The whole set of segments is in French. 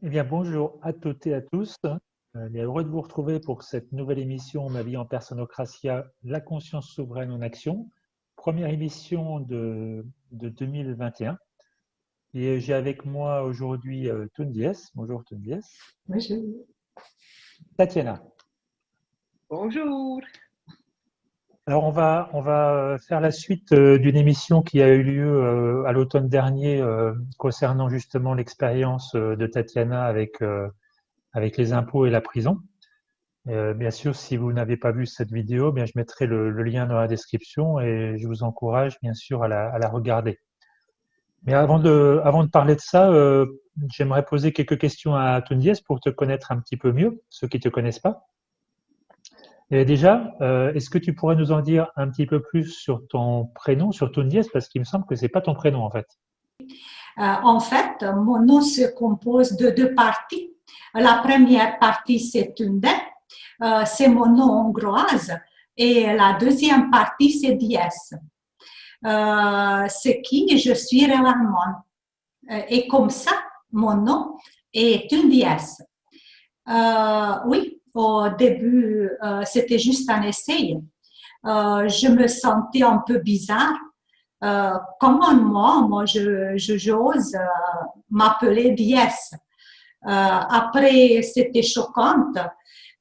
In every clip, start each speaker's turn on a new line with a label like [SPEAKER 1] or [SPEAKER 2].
[SPEAKER 1] Eh bien, bonjour à toutes et à tous. Il est heureux de vous retrouver pour cette nouvelle émission Ma vie en Personocratia, la conscience souveraine en action. Première émission de 2021. Et j'ai avec moi aujourd'hui Tundies. Bonjour Tundies.
[SPEAKER 2] Bonjour.
[SPEAKER 1] Tatiana.
[SPEAKER 2] Bonjour.
[SPEAKER 1] Alors on va faire la suite d'une émission qui a eu lieu à l'automne dernier concernant justement l'expérience de Tatiana avec les impôts et la prison. Bien sûr, si vous n'avez pas vu cette vidéo, bien, je mettrai le lien dans la description et je vous encourage bien sûr à la regarder. Mais avant de parler de ça, j'aimerais poser quelques questions à Tundies pour te connaître un petit peu mieux, ceux qui ne te connaissent pas. Et déjà, est-ce que tu pourrais nous en dire un petit peu plus sur ton prénom, sur Tundies, parce qu'il me semble que c'est pas ton prénom en fait.
[SPEAKER 2] En fait, mon nom se compose de deux parties. La première partie, c'est Tunde, c'est mon nom hongroise, et la deuxième partie, c'est Dies. C'est qui je suis réellement. Et comme ça, mon nom est Tundies. Oui, au début, c'était juste un essai. Je me sentais un peu bizarre. Comment moi j'ose m'appeler Dies. Après, c'était choquant,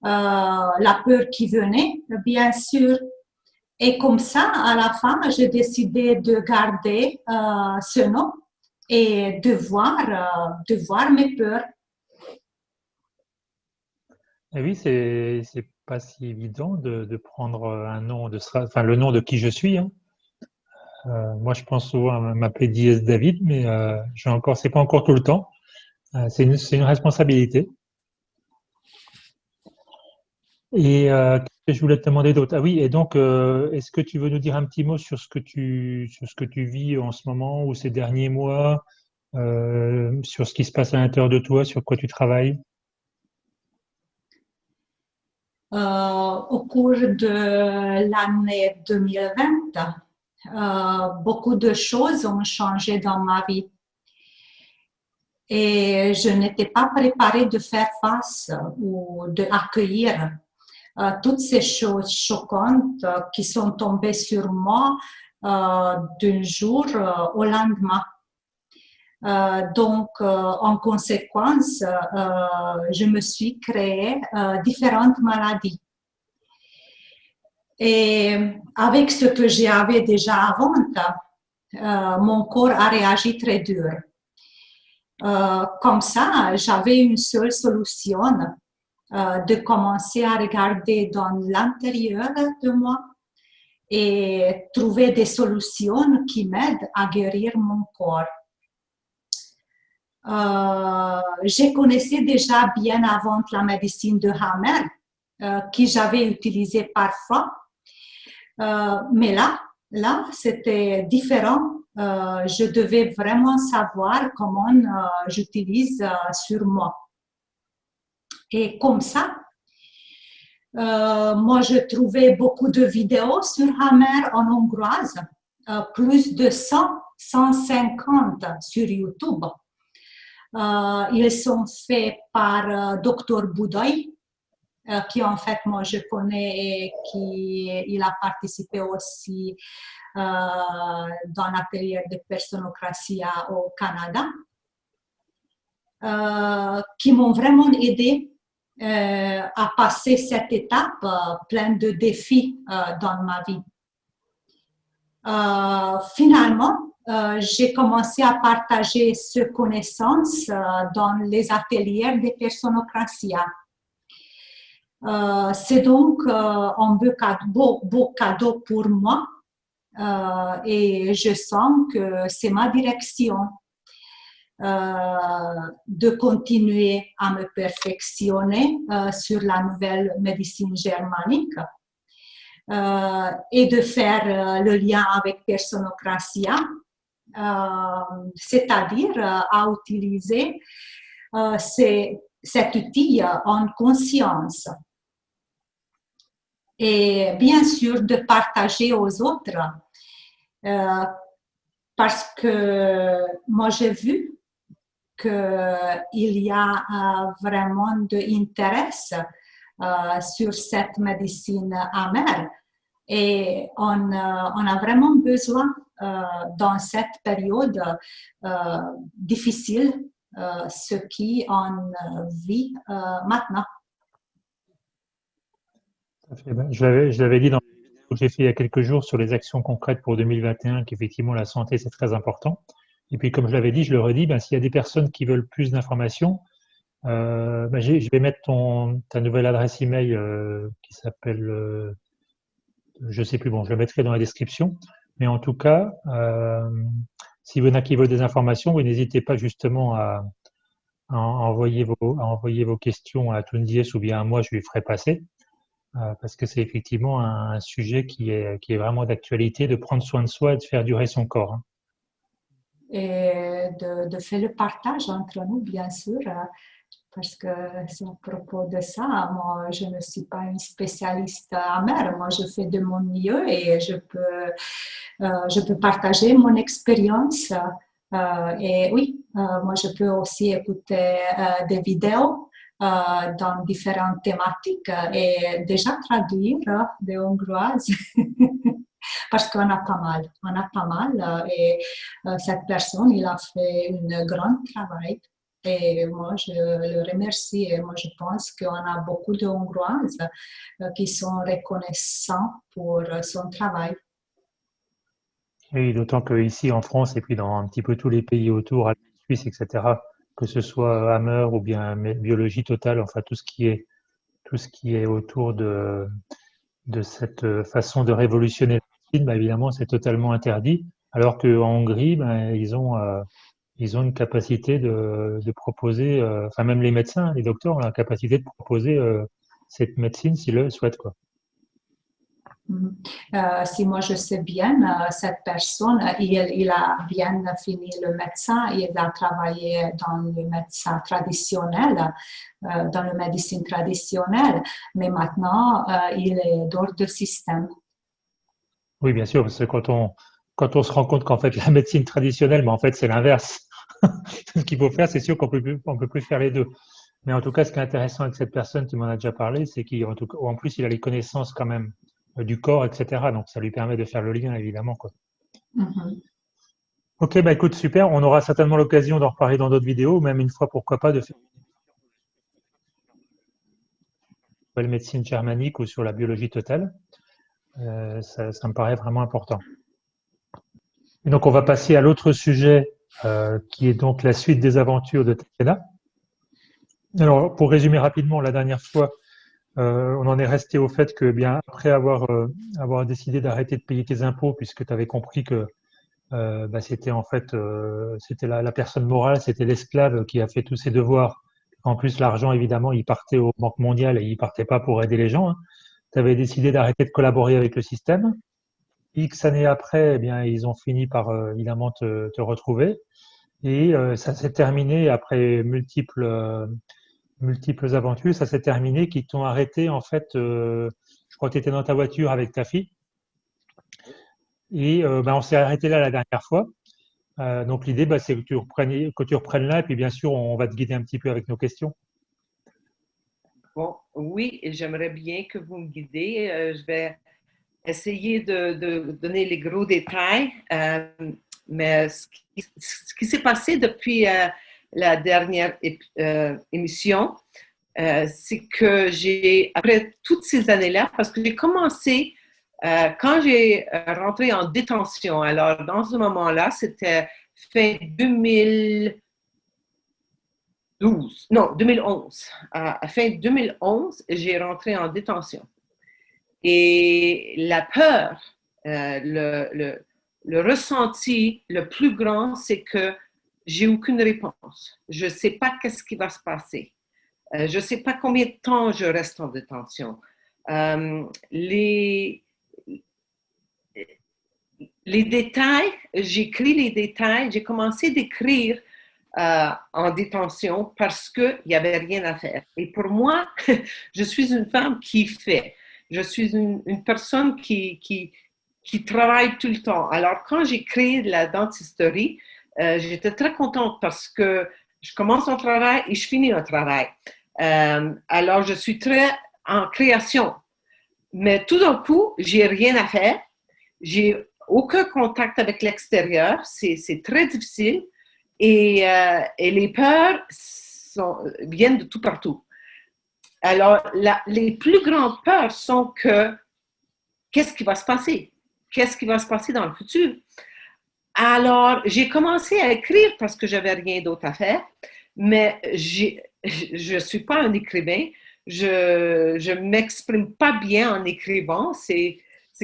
[SPEAKER 2] la peur qui venait, bien sûr. Et comme ça, à la fin, j'ai décidé de garder ce nom et de voir mes peurs.
[SPEAKER 1] Et oui, c'est pas si évident de prendre un nom enfin le nom de qui je suis, hein. Moi, je pense souvent à m'appeler Diez David, mais c'est pas encore tout le temps. C'est une responsabilité. Et qu'est-ce que je voulais te demander d'autre? Ah oui, et donc, est-ce que tu veux nous dire un petit mot sur sur ce que tu vis en ce moment ou ces derniers mois, sur ce qui se passe à l'intérieur de toi, sur quoi tu travailles?
[SPEAKER 2] Au cours de l'année 2020, beaucoup de choses ont changé dans ma vie et je n'étais pas préparée de faire face ou d'accueillir toutes ces choses choquantes qui sont tombées sur moi d'un jour au lendemain. Donc, en conséquence, je me suis créé différentes maladies. Et avec ce que j'avais déjà avant, mon corps a réagi très dur. Comme ça, j'avais une seule solution, de commencer à regarder dans l'intérieur de moi et trouver des solutions qui m'aident à guérir mon corps. Je connaissais déjà bien avant la médecine de Hammer, que j'avais utilisée parfois. Mais là, c'était différent. Je devais vraiment savoir comment j'utilise sur moi. Et comme ça, moi, je trouvais beaucoup de vidéos sur Hammer en hongroise, plus de 150 sur YouTube. Ils sont faits par Dr. Budai, qui en fait, moi, je connais et il a participé aussi dans l'atelier de Personocratia au Canada, qui m'ont vraiment aidé à passer cette étape pleine de défis dans ma vie. Finalement, j'ai commencé à partager ces connaissances dans les ateliers de Personocratia. C'est donc un beau cadeau pour moi et je sens que c'est ma direction de continuer à me perfectionner sur la nouvelle médecine germanique et de faire le lien avec Personocratia, c'est-à-dire à utiliser cet outil en conscience. Et bien sûr de partager aux autres parce que moi j'ai vu qu'il y a vraiment de intérêt sur cette médecine amère. Et on a vraiment besoin dans cette période difficile, ce qu'on vit maintenant.
[SPEAKER 1] Je l'avais dit dans la vidéo que j'ai fait il y a quelques jours sur les actions concrètes pour 2021, qu'effectivement la santé c'est très important. Et puis comme je l'avais dit, je le redis, ben, s'il y a des personnes qui veulent plus d'informations, ben, je vais mettre ta nouvelle adresse email qui s'appelle, je sais plus, bon, je la mettrai dans la description. Mais en tout cas, s'il y en a qui veulent des informations, vous n'hésitez pas justement à envoyer vos questions à Tundies ou bien à moi, je lui ferai passer. Parce que c'est effectivement un sujet qui est vraiment d'actualité, de prendre soin de soi et de faire durer son corps. Hein.
[SPEAKER 2] Et de faire le partage entre nous, bien sûr, parce que c'est à propos de ça. Moi, je ne suis pas une spécialiste amère. Moi, je fais de mon mieux et je peux partager mon expérience. Et oui, moi, je peux aussi écouter des vidéos dans différentes thématiques et déjà traduire des hongroises. Parce qu'on a pas mal, et cette personne, il a fait un grand travail et moi je le remercie et moi je pense qu'on a beaucoup de Hongroises qui sont reconnaissants pour son travail.
[SPEAKER 1] Et d'autant qu'ici en France et puis dans un petit peu tous les pays autour, la Suisse, etc., que ce soit Hammer ou bien Biologie Totale, enfin tout ce qui est autour de cette façon de révolutionner la médecine, bah, évidemment, c'est totalement interdit. Alors qu'en Hongrie, ben, ils ont une capacité de proposer, enfin même les médecins, les docteurs ont la capacité de proposer cette médecine s'ils le souhaitent, quoi.
[SPEAKER 2] Si moi je sais bien, cette personne, il a bien fini le médecin, il a travaillé dans le médecin traditionnel, dans la médecine traditionnelle, mais maintenant il est hors de système.
[SPEAKER 1] Oui, bien sûr, parce que quand on se rend compte qu'en fait la médecine traditionnelle, mais en fait c'est l'inverse. Ce qu'il faut faire, c'est sûr qu'on peut plus faire les deux. Mais en tout cas, ce qui est intéressant avec cette personne, tu m'en as déjà parlé, c'est qu'en plus il a les connaissances quand même du corps, etc. Donc ça lui permet de faire le lien, évidemment, quoi.
[SPEAKER 2] Mhm.
[SPEAKER 1] Ok, bah écoute, super. On aura certainement l'occasion d'en reparler dans d'autres vidéos, même une fois, pourquoi pas, de faire la médecine germanique ou sur la biologie totale. Ça me paraît vraiment important. Et donc, on va passer à l'autre sujet, qui est donc la suite des aventures de Tatiana. Alors, pour résumer rapidement, la dernière fois, on en est resté au fait que, bien, après avoir décidé d'arrêter de payer tes impôts, puisque tu avais compris que bah, c'était en fait c'était la personne morale, c'était l'esclave qui a fait tous ses devoirs. En plus, l'argent, évidemment, il partait aux banques mondiales et il partait pas pour aider les gens. Hein. Tu avais décidé d'arrêter de collaborer avec le système. X années après, eh bien, ils ont fini par évidemment te retrouver. Et ça s'est terminé après multiples aventures. Ça s'est terminé qu'ils t'ont arrêté en fait. Je crois que tu étais dans ta voiture avec ta fille. Et ben, on s'est arrêté là la dernière fois. Donc l'idée, bah, c'est que tu reprennes là, et puis bien sûr, on va te guider un petit peu avec nos questions.
[SPEAKER 3] Bon, oui, j'aimerais bien que vous me guidez. Je vais essayer de donner les gros détails, mais ce qui s'est passé depuis la dernière émission, c'est que après toutes ces années-là, parce que j'ai commencé quand j'ai rentré en détention, alors dans ce moment-là, c'était fin 2012, non, 2011. À fin 2011, j'ai rentré en détention. Et la peur, le ressenti le plus grand, c'est que j'ai aucune réponse. Je ne sais pas qu'est-ce qui va se passer. Je ne sais pas combien de temps je reste en détention. Les détails, j'écris les détails, j'ai commencé d'écrire en détention parce qu'il n'y avait rien à faire. Et pour moi, je suis une femme qui fait. Je suis une personne qui travaille tout le temps. Alors, quand j'ai créé la dentisterie, j'étais très contente parce que Je commence un travail et je finis un travail. Alors, je suis très en création. Mais tout d'un coup, j'ai rien à faire. J'ai aucun contact avec l'extérieur. C'est très difficile. Et les peurs viennent de tout partout. Alors, les plus grandes peurs sont que qu'est-ce qui va se passer? Qu'est-ce qui va se passer dans le futur? Alors, j'ai commencé à écrire parce que j'avais rien d'autre à faire, mais je suis pas un écrivain. Je m'exprime pas bien en écrivant. C'est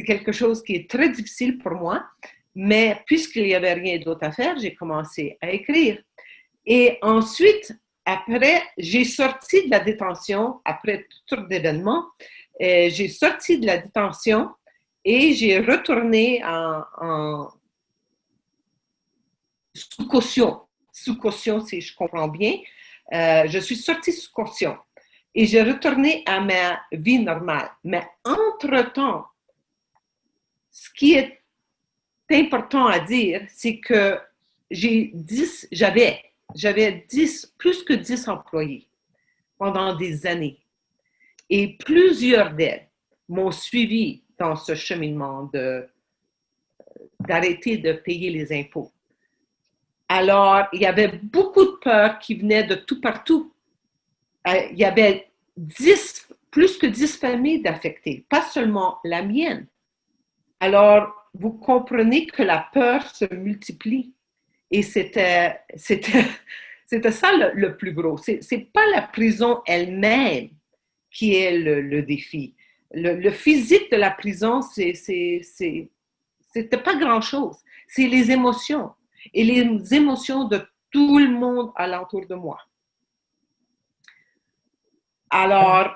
[SPEAKER 3] quelque chose qui est très difficile pour moi. Mais puisqu'il n'y avait rien d'autre à faire, j'ai commencé à écrire. Et ensuite, après, j'ai sorti de la détention, après toutes sortes d'événements, j'ai sorti de la détention et j'ai retourné sous caution. Sous caution, si je comprends bien. Je suis sortie sous caution et j'ai retourné à ma vie normale. Mais entre-temps, ce qui est important à dire, c'est que j'avais plus que 10 employés pendant des années. Et plusieurs d'elles m'ont suivi dans ce cheminement d'arrêter de payer les impôts. Alors, il y avait beaucoup de peurs qui venaient de tout partout. Il y avait plus que 10 familles d'affectées, pas seulement la mienne. Alors, vous comprenez que la peur se multiplie. Et c'était ça le plus gros. C'est pas la prison elle-même qui est le défi. Le physique de la prison, c'était pas grand-chose. C'est les émotions. Et les émotions de tout le monde alentour de moi. Alors...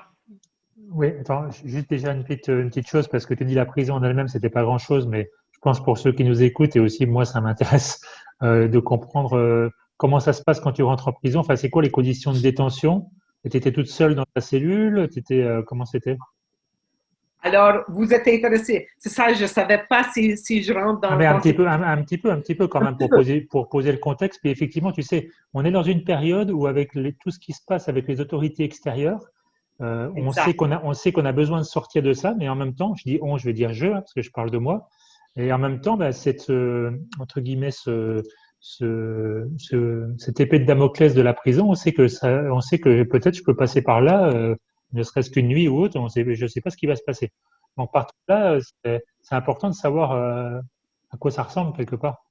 [SPEAKER 1] Oui, attends, juste déjà une petite chose, parce que tu dis la prison en elle-même, c'était pas grand-chose, mais je pense pour ceux qui nous écoutent, et aussi moi, ça m'intéresse de comprendre comment ça se passe quand tu rentres en prison. Enfin, c'est quoi les conditions de détention? Tu étais toute seule dans ta cellule? Comment c'était?
[SPEAKER 3] Alors, vous êtes intéressé. C'est ça, je ne savais pas si je rentre dans...
[SPEAKER 1] Ah, mais un petit peu quand même pour poser le contexte. Puis effectivement, tu sais, on est dans une période où avec tout ce qui se passe avec les autorités extérieures, on sait qu'on a besoin de sortir de ça, mais en même temps, je dis on, je vais dire je, hein, parce que je parle de moi, et en même temps, bah, entre guillemets, cette épée de Damoclès de la prison, on sait que peut-être je peux passer par là, ne serait-ce qu'une nuit ou autre, je ne sais pas ce qui va se passer. Donc partout là, c'est important de savoir à quoi ça ressemble quelque part.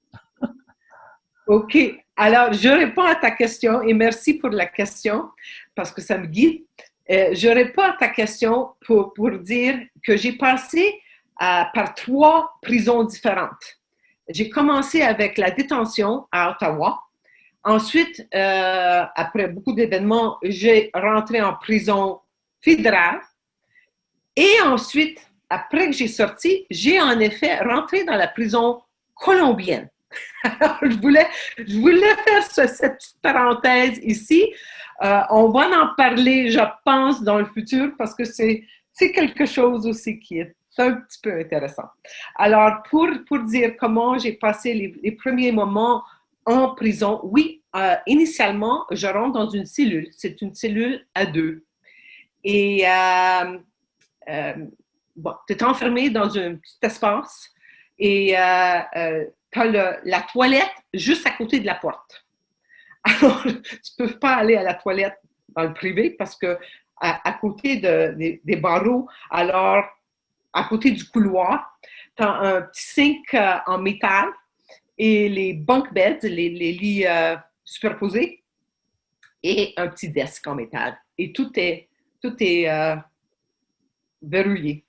[SPEAKER 3] OK. Alors, je réponds à ta question et merci pour la question parce que ça me guide. Je réponds à ta question pour dire que j'ai passé par 3 prisons différentes. J'ai commencé avec la détention à Ottawa. Ensuite, après beaucoup d'événements, j'ai rentré en prison fédérale. Et ensuite, après que j'ai sorti, j'ai en effet rentré dans la prison colombienne. Alors, je voulais faire cette petite parenthèse ici. On va en parler, je pense, dans le futur parce que c'est quelque chose aussi qui est un petit peu intéressant. Alors, pour dire comment j'ai passé les premiers moments en prison, oui, initialement, je rentre dans une cellule. C'est une cellule à 2. Et bon, tu es enfermé dans un petit espace et tu as la toilette juste à côté de la porte. Alors, tu ne peux pas aller à la toilette dans le privé parce que à côté des barreaux, alors à côté du couloir, tu as un petit sink en métal et les bunk beds, les lits superposés et un petit desk en métal. Et tout est verrouillé.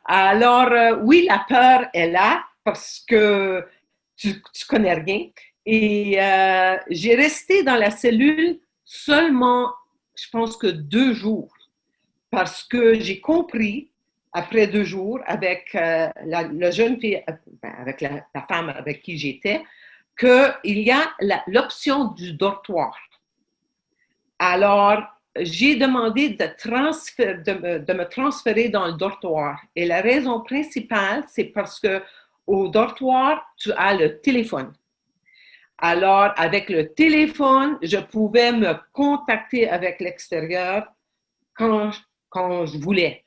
[SPEAKER 3] Alors, oui, la peur est là parce que tu connais rien. Et j'ai resté dans la cellule seulement, je pense que 2 jours, parce que j'ai compris, après 2 jours, avec la jeune fille, avec la femme avec qui j'étais, qu'il y a l'option du dortoir. Alors, j'ai demandé de me transférer dans le dortoir. Et la raison principale, c'est parce que au dortoir, tu as le téléphone. Alors, avec le téléphone, je pouvais me contacter avec l'extérieur quand je voulais.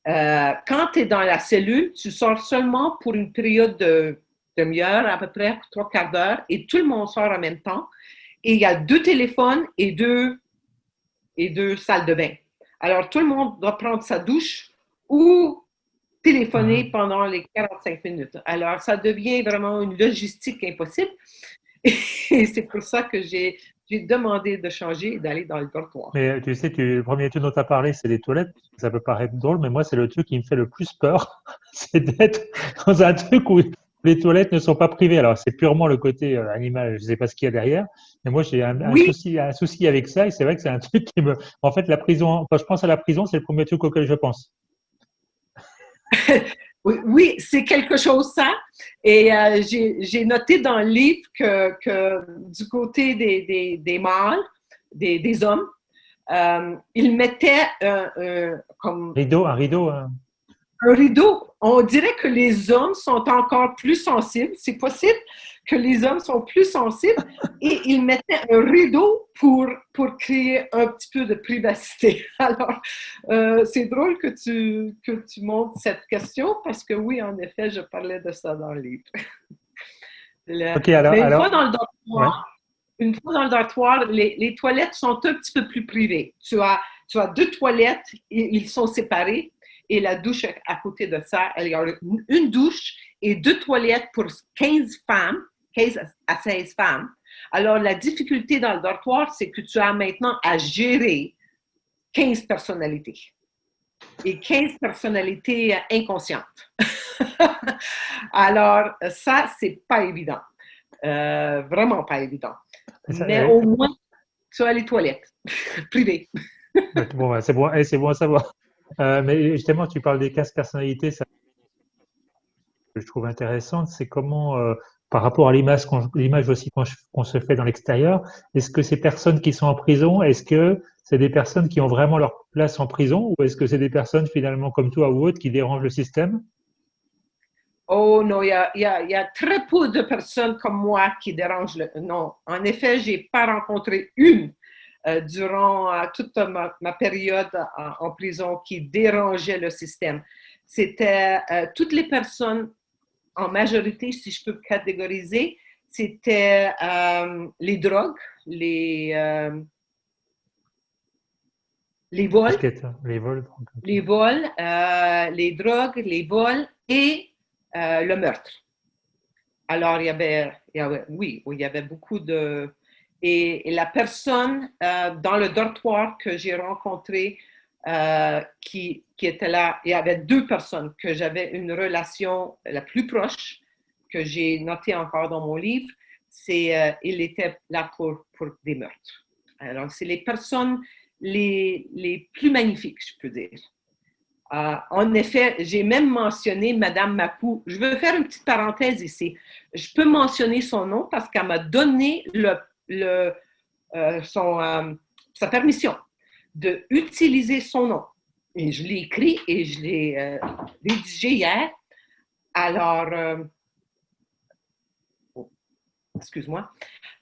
[SPEAKER 3] Quand tu es dans la cellule, tu sors seulement pour une période de demi-heure, à peu près 3/4 d'heure, et tout le monde sort en même temps. Et il y a 2 téléphones et deux salles de bain. Alors, tout le monde doit prendre sa douche ou téléphoner pendant les 45 minutes. Alors, ça devient vraiment une logistique impossible. Et c'est pour ça que j'ai demandé de changer et d'aller dans le dortoir.
[SPEAKER 1] Mais tu sais, le premier truc dont tu as parlé, c'est les toilettes. Ça peut paraître drôle, mais moi, c'est le truc qui me fait le plus peur. C'est d'être dans un truc où les toilettes ne sont pas privées. Alors, c'est purement le côté animal, je ne sais pas ce qu'il y a derrière. Mais moi, j'ai un
[SPEAKER 3] Oui,
[SPEAKER 1] souci avec ça. Et c'est vrai que c'est un truc qui me. En fait, la prison, quand je pense à la prison, c'est le premier truc auquel je pense.
[SPEAKER 3] oui, c'est quelque chose ça. Et j'ai noté dans le livre que du côté des mâles, des hommes, ils mettaient comme
[SPEAKER 1] Un rideau.
[SPEAKER 3] un rideau. On dirait que les hommes sont encore plus sensibles. C'est possible que les hommes sont plus sensibles et ils mettaient un rideau pour créer un petit peu de privacité. Alors, c'est drôle que tu montes cette question parce que oui, en effet, je parlais de ça dans le livre.
[SPEAKER 1] Ok,
[SPEAKER 3] Mais une fois
[SPEAKER 1] alors,
[SPEAKER 3] dans le
[SPEAKER 1] ouais.
[SPEAKER 3] dortoir, les toilettes sont un petit peu plus privées. Tu as 2 toilettes, ils sont séparés. Et la douche à côté de ça, il y a une douche et 2 toilettes pour 15 femmes, 15 à 16 femmes. Alors, la difficulté dans le dortoir, c'est que tu as maintenant à gérer 15 personnalités. Et 15 personnalités inconscientes. Alors, ça, c'est pas évident. Vraiment pas évident. Mais au moins, tu as les toilettes privées.
[SPEAKER 1] Bon, c'est bon, c'est bon à savoir. Mais justement, tu parles des 15 personnalités, ça que je trouve intéressante, c'est comment, par rapport à l'image aussi qu'on se fait dans l'extérieur, est-ce que ces personnes qui sont en prison, est-ce que c'est des personnes qui ont vraiment leur place en prison ou est-ce que c'est des personnes finalement comme toi ou autres qui dérangent le système?
[SPEAKER 3] Oh non, il y a très peu de personnes comme moi qui dérangent le... Non, en effet, je n'ai pas rencontré une durant toute ma période en prison qui dérangeait le système. C'était toutes les personnes, en majorité, si je peux catégoriser, c'était les drogues, les vols,
[SPEAKER 1] Les vols.
[SPEAKER 3] les drogues, les vols et le meurtre. Alors, oui, il y avait beaucoup de... Et la personne dans le dortoir que j'ai rencontré qui était là, il y avait 2 personnes que j'avais une relation la plus proche, que j'ai noté encore dans mon livre, il était là pour des meurtres. Alors, c'est les personnes les plus magnifiques, je peux dire. En effet, j'ai même mentionné Madame Makou. Je veux faire une petite parenthèse ici. Je peux mentionner son nom parce qu'elle m'a donné sa permission d'utiliser son nom. Et je l'ai écrit et je l'ai rédigé hier. Alors, excuse-moi.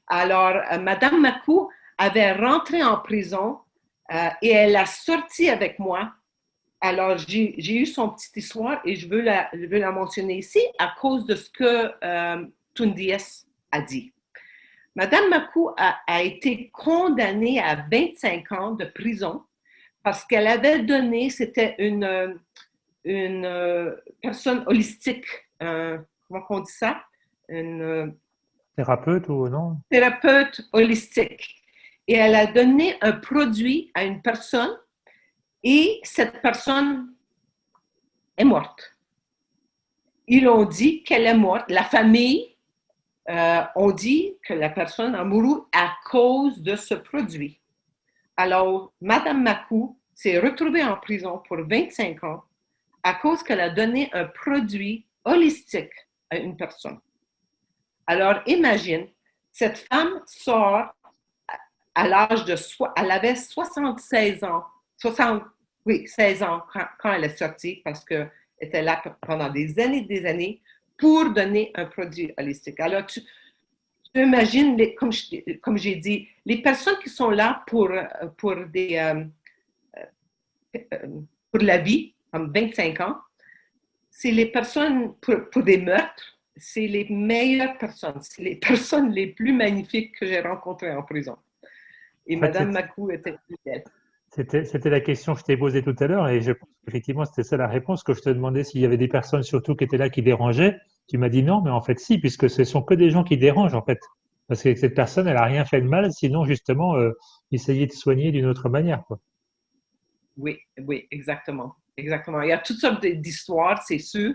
[SPEAKER 3] Alors, Madame Makou avait rentré en prison et elle a sorti avec moi. Alors, j'ai eu son petite histoire et je veux la mentionner ici à cause de ce que Tundies a dit. Madame Makou a été condamnée à 25 ans de prison parce qu'elle avait donné, c'était une personne holistique, comment on dit ça? Une
[SPEAKER 1] Thérapeute ou non?
[SPEAKER 3] thérapeute holistique. Et elle a donné un produit à une personne et cette personne est morte. Ils ont dit qu'elle est morte. La famille ont dit que la personne a mouru à cause de ce produit. Alors, Madame Makou s'est retrouvée en prison pour 25 ans à cause qu'elle a donné un produit holistique à une personne. Alors, imagine, cette femme sort à l'âge de... Elle avait 76 ans, 16 ans quand elle est sortie parce qu'elle était là pendant des années pour donner un produit holistique. Alors, tu imagines, comme j'ai dit, les personnes qui sont là pour la vie, comme 25 ans, c'est les personnes pour des meurtres, c'est les meilleures personnes, c'est les personnes les plus magnifiques que j'ai rencontrées en prison. Et
[SPEAKER 1] En fait,
[SPEAKER 3] Madame Macou était plus belle.
[SPEAKER 1] c'était la question que je t'ai posée tout à l'heure et je pense qu'effectivement c'était ça la réponse que je te demandais s'il y avait des personnes surtout qui étaient là qui dérangeaient. Tu m'as dit non, mais en fait si, puisque ce sont que des gens qui dérangent en fait. Parce que cette personne, elle a rien fait de mal, sinon justement essayer de soigner d'une autre manière, quoi.
[SPEAKER 3] Oui, oui, exactement. Exactement. Il y a toutes sortes d'histoires, c'est sûr.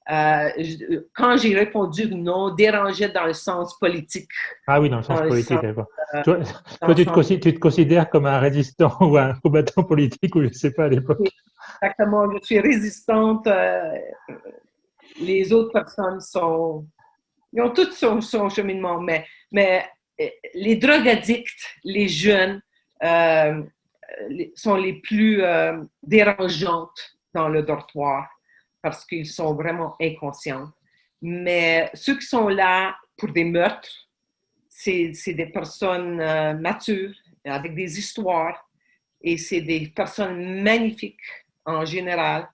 [SPEAKER 3] Quand j'ai répondu non, dérangeait dans le sens politique.
[SPEAKER 1] Ah oui, dans le sens
[SPEAKER 3] Dans le
[SPEAKER 1] politique,
[SPEAKER 3] sens,
[SPEAKER 1] d'accord.
[SPEAKER 3] euh,
[SPEAKER 1] Toi,
[SPEAKER 3] dans
[SPEAKER 1] toi
[SPEAKER 3] le sens
[SPEAKER 1] tu te considères comme un résistant ou un combattant politique ou je sais pas à l'époque.
[SPEAKER 3] exactement, je suis résistante. Les autres personnes ils ont tout son cheminement, mais les drogues addicts, les jeunes, sont les plus dérangeantes dans le dortoir parce qu'ils sont vraiment inconscients. Mais ceux qui sont là pour des meurtres, c'est des personnes matures, avec des histoires, et c'est des personnes magnifiques en général.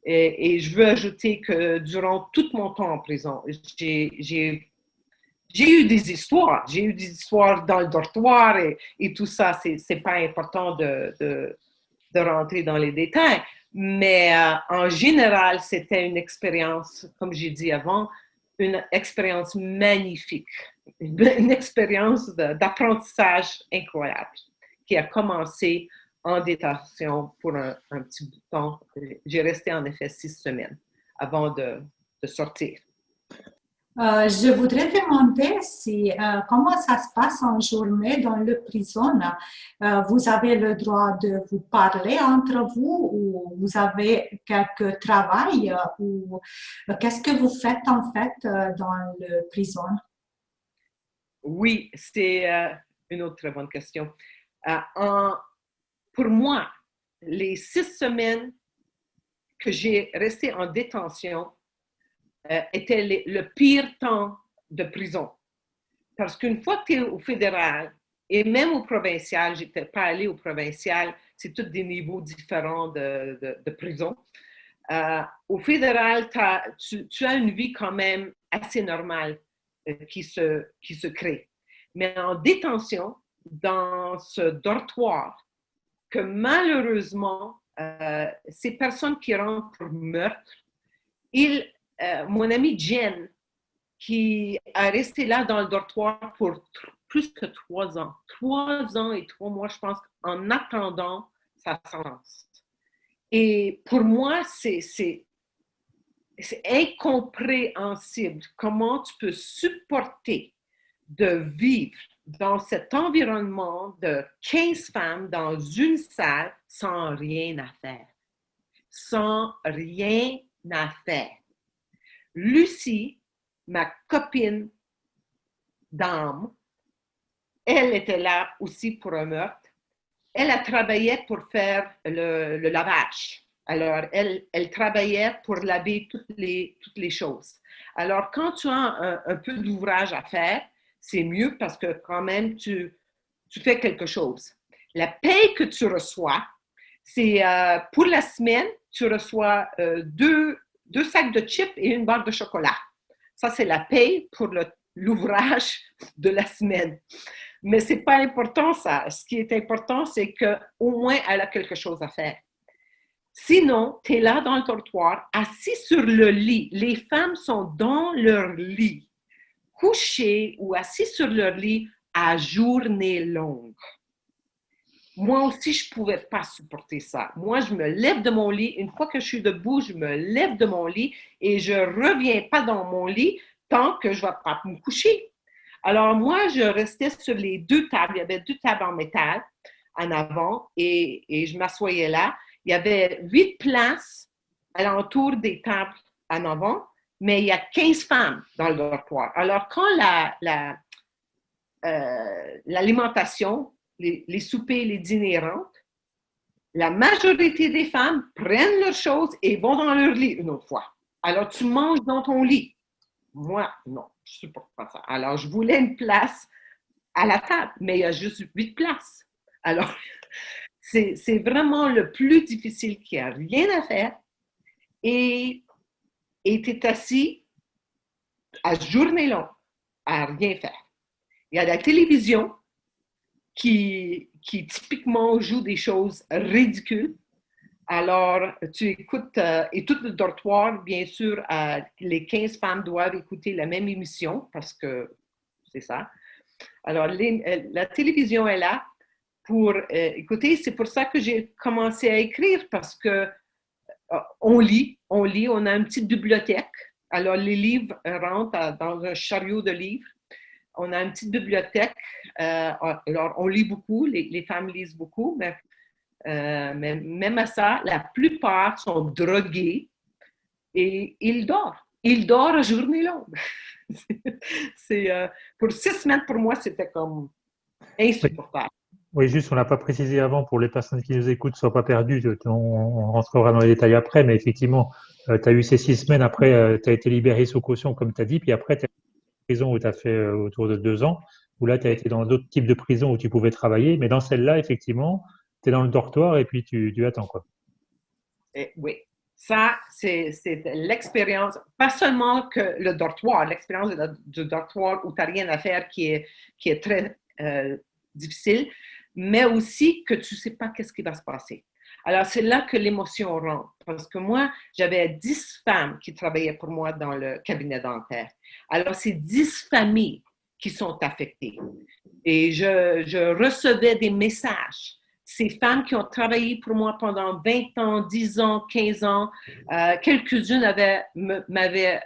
[SPEAKER 3] Et je veux ajouter que durant tout mon temps en prison, j'ai eu des histoires. J'ai eu des histoires dans le dortoir et tout ça. C'est pas important de rentrer dans les détails. Mais en général, c'était une expérience, comme j'ai dit avant, une expérience magnifique, une expérience d'apprentissage incroyable qui a commencé en détention pour un petit bout de temps. J'ai resté en effet 6 semaines avant de sortir.
[SPEAKER 2] Je voudrais demander comment ça se passe en journée dans le prison. Vous avez le droit de vous parler entre vous ou vous avez quelque travail ou qu'est-ce que vous faites en fait dans le prison?
[SPEAKER 3] Oui, c'est une autre très bonne question. Pour moi, les 6 semaines que j'ai resté en détention était le pire temps de prison. Parce qu'une fois que tu es au fédéral et même au provincial, je n'étais pas allée au provincial, c'est tous des niveaux différents de prison. Au fédéral, tu as une vie quand même assez normale qui se crée. Mais en détention, dans ce dortoir, que malheureusement, ces personnes qui rentrent pour meurtre, mon ami Jen, qui a resté là dans le dortoir pour plus que 3 ans. 3 ans et 3 mois, je pense, en attendant sa sentence. Et pour moi, c'est incompréhensible comment tu peux supporter de vivre dans cet environnement de 15 femmes dans une salle sans rien à faire. Sans rien à faire. Lucie, ma copine d'âme, elle était là aussi pour un meurtre. Elle a travaillé pour faire le lavage. Alors, elle travaillait pour laver toutes les choses. Alors, quand tu as un peu d'ouvrage à faire, c'est mieux parce que quand même, tu fais quelque chose. La paye que tu reçois, c'est pour la semaine, tu reçois 2 sacs de chips et une barre de chocolat. Ça, c'est la paye pour l'ouvrage de la semaine. Mais ce n'est pas important, ça. Ce qui est important, c'est qu'au moins, elle a quelque chose à faire. Sinon, tu es là dans le dortoir, assis sur le lit. Les femmes sont dans leur lit, couchées ou assis sur leur lit à journée longue. Moi aussi, je ne pouvais pas supporter ça. Moi, je me lève de mon lit. Une fois que je suis debout, je me lève de mon lit et je ne reviens pas dans mon lit tant que je ne vais pas me coucher. Alors, moi, je restais sur les 2 tables. Il y avait 2 tables en métal en avant et je m'assoyais là. Il y avait 8 places alentour des tables en avant, mais il y a 15 femmes dans le dortoir. Alors, quand l'alimentation, les soupers, les dîners rentrent, la majorité des femmes prennent leurs choses et vont dans leur lit une autre fois. Alors, tu manges dans ton lit. Moi, non. je supporte pas ça. Alors, je voulais une place à la table, mais il y a juste 8 places. Alors, c'est vraiment le plus difficile qui a rien à faire et tu es assis à journée longue à rien faire. Il y a la télévision qui typiquement joue des choses ridicules. Alors, tu écoutes, et tout le dortoir, bien sûr, les 15 femmes doivent écouter la même émission parce que c'est ça. Alors, la télévision est là pour écouter. C'est pour ça que j'ai commencé à écrire parce que on lit, on a une petite bibliothèque. Alors, les livres rentrent dans un chariot de livres. On a une petite bibliothèque. Alors, on lit beaucoup, les femmes lisent beaucoup, mais même à ça, la plupart sont drogués et ils dorment. Ils dorment à journée longue. Pour 6 semaines, pour moi, c'était comme insupportable.
[SPEAKER 1] Oui, juste, on l'a pas précisé avant pour les personnes qui nous écoutent ne soient pas perdues. On rentrera dans les détails après, mais effectivement, tu as eu ces 6 semaines. Après, tu as été libéré sous caution, comme tu as dit, puis après, tu as été en prison où tu as fait autour de 2 ans, où là, tu as été dans d'autres types de prisons où tu pouvais travailler, mais dans celle-là, effectivement, tu es dans le dortoir et puis tu attends, quoi.
[SPEAKER 3] Oui, ça, c'est l'expérience, pas seulement que le dortoir, l'expérience du dortoir où tu n'as rien à faire qui est très difficile, mais aussi que tu ne sais pas qu'est-ce qui va se passer. Alors, c'est là que l'émotion rentre, parce que moi, j'avais 10 femmes qui travaillaient pour moi dans le cabinet dentaire. Alors, c'est 10 familles qui sont affectées. Et je recevais des messages. Ces femmes qui ont travaillé pour moi pendant 20 ans, 10 ans, 15 ans, quelques-unes m'avaient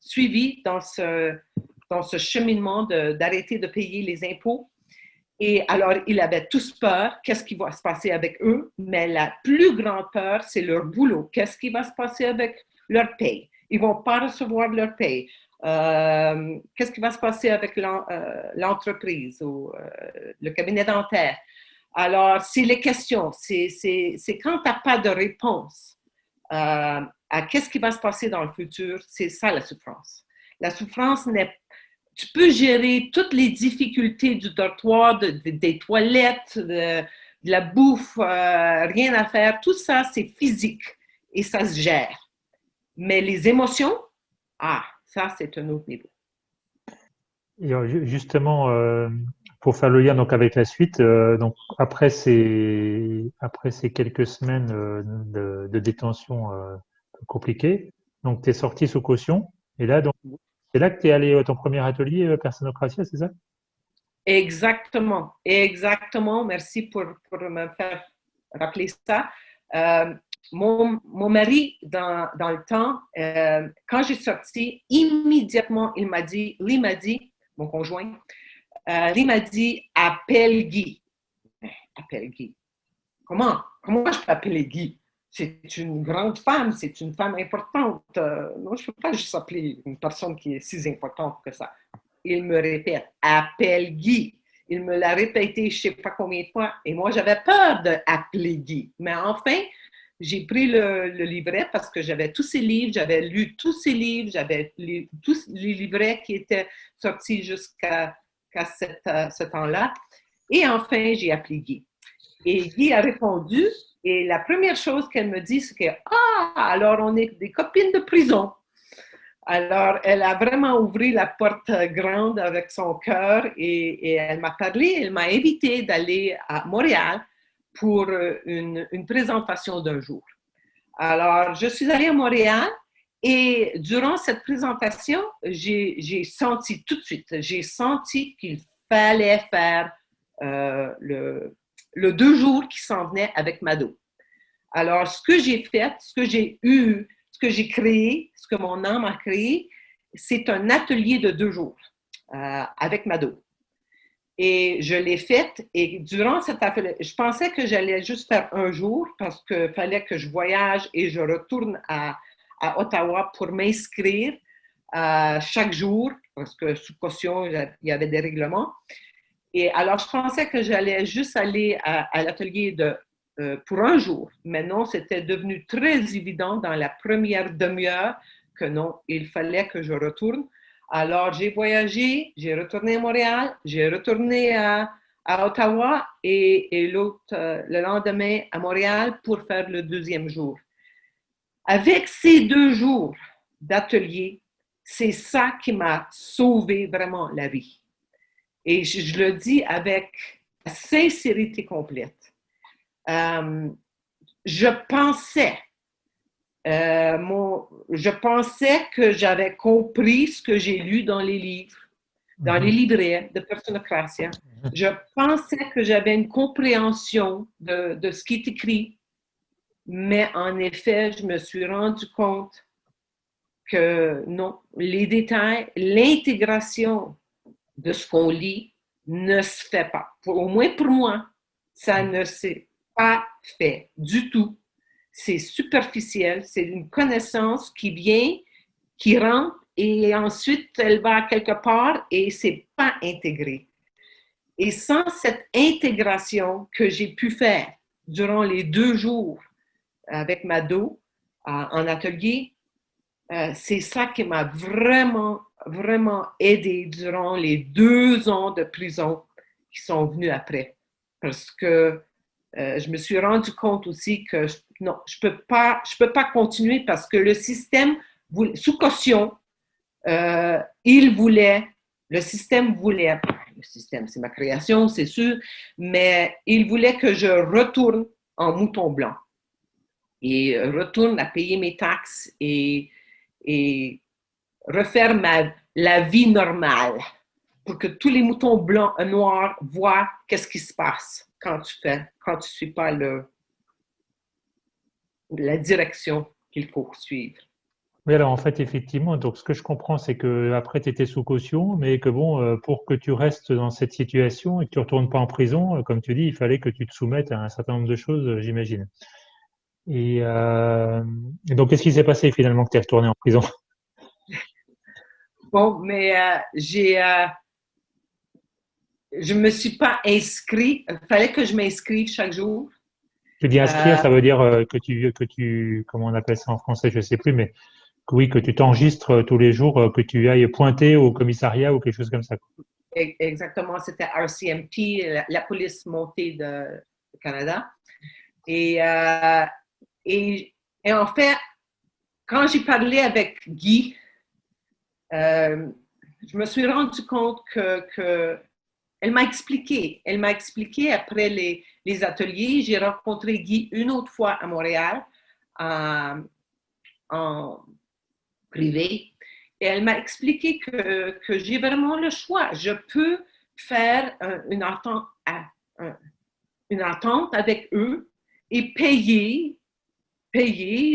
[SPEAKER 3] suivi dans ce cheminement d'arrêter de payer les impôts. Et alors, ils avaient tous peur, qu'est-ce qui va se passer avec eux, mais la plus grande peur, c'est leur boulot. Qu'est-ce qui va se passer avec leur paye? Ils ne vont pas recevoir leur paye. Qu'est-ce qui va se passer avec l'entreprise ou le cabinet dentaire? Alors, c'est les questions. C'est quand tu n'as pas de réponse à qu'est-ce qui va se passer dans le futur, c'est ça la souffrance. La souffrance tu peux gérer toutes les difficultés du dortoir, des toilettes, de la bouffe, rien à faire. Tout ça, c'est physique et ça se gère. Mais les émotions, ça, c'est un autre niveau.
[SPEAKER 1] Et justement, pour faire le lien donc avec la suite, donc après ces quelques semaines de détention compliquée, donc tu es sorti sous caution et là donc c'est là que tu es allé à ton premier atelier Personocratia, c'est ça?
[SPEAKER 3] Exactement. Merci pour me faire rappeler ça. Mon mari, dans le temps, quand j'ai sorti, immédiatement, Lee m'a dit, mon conjoint, Lee m'a dit, appelle Guy. Appelle Guy. Comment je peux appeler Guy? C'est une grande femme, c'est une femme importante. Non, je ne peux pas juste appeler une personne qui est si importante que ça. Il me répète, appelle Guy. Il me l'a répété je ne sais pas combien de fois. Et moi, j'avais peur d'appeler Guy. Mais enfin, j'ai pris le livret parce que j'avais tous ces livres, j'avais lu tous ces livres, j'avais lu tous les livrets qui étaient sortis jusqu'à ce temps-là. Et enfin, j'ai appelé Guy. Et Guy a répondu, et la première chose qu'elle me dit, c'est que « alors on est des copines de prison ». Alors, elle a vraiment ouvert la porte grande avec son cœur et elle m'a parlé, elle m'a invité d'aller à Montréal pour une présentation d'un jour. Alors, je suis allée à Montréal et durant cette présentation, j'ai senti tout de suite, qu'il fallait faire le 2 jours qui s'en venait avec Mado. Alors, ce que j'ai fait, ce que j'ai eu, ce que j'ai créé, ce que mon âme a créé, c'est un atelier de 2 jours avec Mado. Et je l'ai fait et durant cet atelier, je pensais que j'allais juste faire 1 jour parce qu'il fallait que je voyage et je retourne à Ottawa pour m'inscrire chaque jour parce que sous caution, il y avait des règlements. Et alors, je pensais que j'allais juste aller à l'atelier pour 1 jour. Mais non, c'était devenu très évident dans la première demi-heure que non, il fallait que je retourne. Alors, j'ai voyagé, j'ai retourné à Montréal, j'ai retourné à Ottawa et le lendemain à Montréal pour faire le deuxième jour. Avec ces 2 jours d'atelier, c'est ça qui m'a sauvé vraiment la vie. Et je le dis avec sincérité complète. Je pensais que j'avais compris ce que j'ai lu dans les livres, dans les livrets de Personocratia. Je pensais que j'avais une compréhension de ce qui est écrit, mais en effet, je me suis rendu compte que non, les détails, l'intégration de ce qu'on lit ne se fait pas. Au moins pour moi, ça ne s'est pas fait du tout. C'est superficiel, c'est une connaissance qui vient, qui rentre et ensuite elle va quelque part et c'est pas intégré. Et sans cette intégration que j'ai pu faire durant les 2 jours avec Mado en atelier, c'est ça qui m'a vraiment, vraiment aidé durant les 2 ans de prison qui sont venus après. Parce que je me suis rendu compte aussi que non, je peux pas continuer parce que le système, sous caution, le système voulait, le système c'est ma création, c'est sûr, mais il voulait que je retourne en mouton blanc et retourne à payer mes taxes et refaire la vie normale pour que tous les moutons blancs et noirs voient qu'est-ce qui se passe quand tu suis pas la direction qu'il faut suivre.
[SPEAKER 1] Oui, alors en fait, effectivement, donc ce que je comprends, c'est que après tu étais sous caution, mais que bon, pour que tu restes dans cette situation et que tu retournes pas en prison, comme tu dis, il fallait que tu te soumettes à un certain nombre de choses, j'imagine. Et donc, qu'est-ce qui s'est passé finalement que tu es retourné en prison?
[SPEAKER 3] Bon, mais je me suis pas inscrit. Il fallait que je m'inscrive chaque jour.
[SPEAKER 1] Tu dis inscrire, ça veut dire comment on appelle ça en français, je sais plus, mais oui, que tu t'enregistres tous les jours, que tu ailles pointer au commissariat ou quelque chose comme ça.
[SPEAKER 3] Exactement, c'était RCMP, la police montée du Canada. Et en fait, quand j'ai parlé avec Guy, je me suis rendu compte que elle m'a expliqué après les ateliers. J'ai rencontré Guy une autre fois à Montréal en privé. Et elle m'a expliqué que j'ai vraiment le choix. Je peux faire une entente avec eux et payer,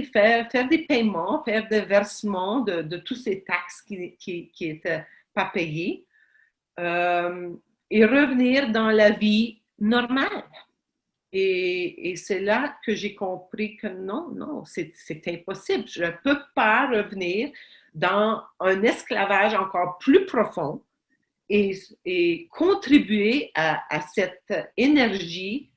[SPEAKER 3] faire des paiements, faire des versements de tous ces taxes qui étaient pas payées et revenir dans la vie normale. Et c'est là que j'ai compris que non, c'est impossible. Je ne peux pas revenir dans un esclavage encore plus profond et contribuer à cette énergie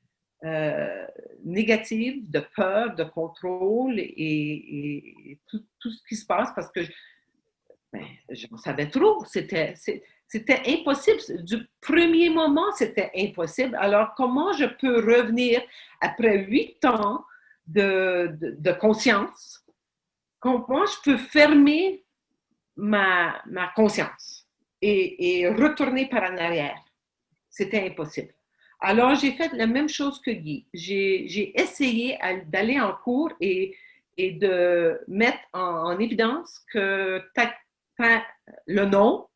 [SPEAKER 3] négative de peur, de contrôle et tout ce qui se passe parce que j'en savais trop. C'était impossible. Du premier moment, c'était impossible. Alors, comment je peux revenir après 8 ans de conscience? Comment je peux fermer ma conscience et retourner par en arrière? C'était impossible. Alors, j'ai fait la même chose que Guy. J'ai essayé d'aller en cours et de mettre en évidence que le non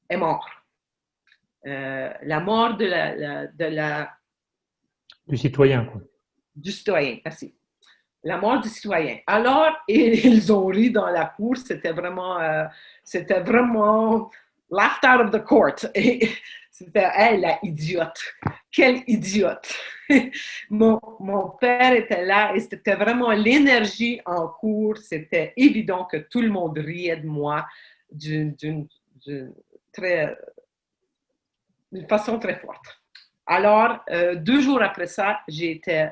[SPEAKER 3] est mort. La mort
[SPEAKER 1] Du citoyen, quoi.
[SPEAKER 3] Du citoyen, merci. La mort du citoyen. Alors, ils ont ri dans la cour, c'était vraiment laughed out of the court. Et c'était, hey, la idiote. Quelle idiote. Mon père était là et c'était vraiment l'énergie en cours. C'était évident que tout le monde riait de moi d'une façon très forte. Alors, 2 jours après ça, j'ai été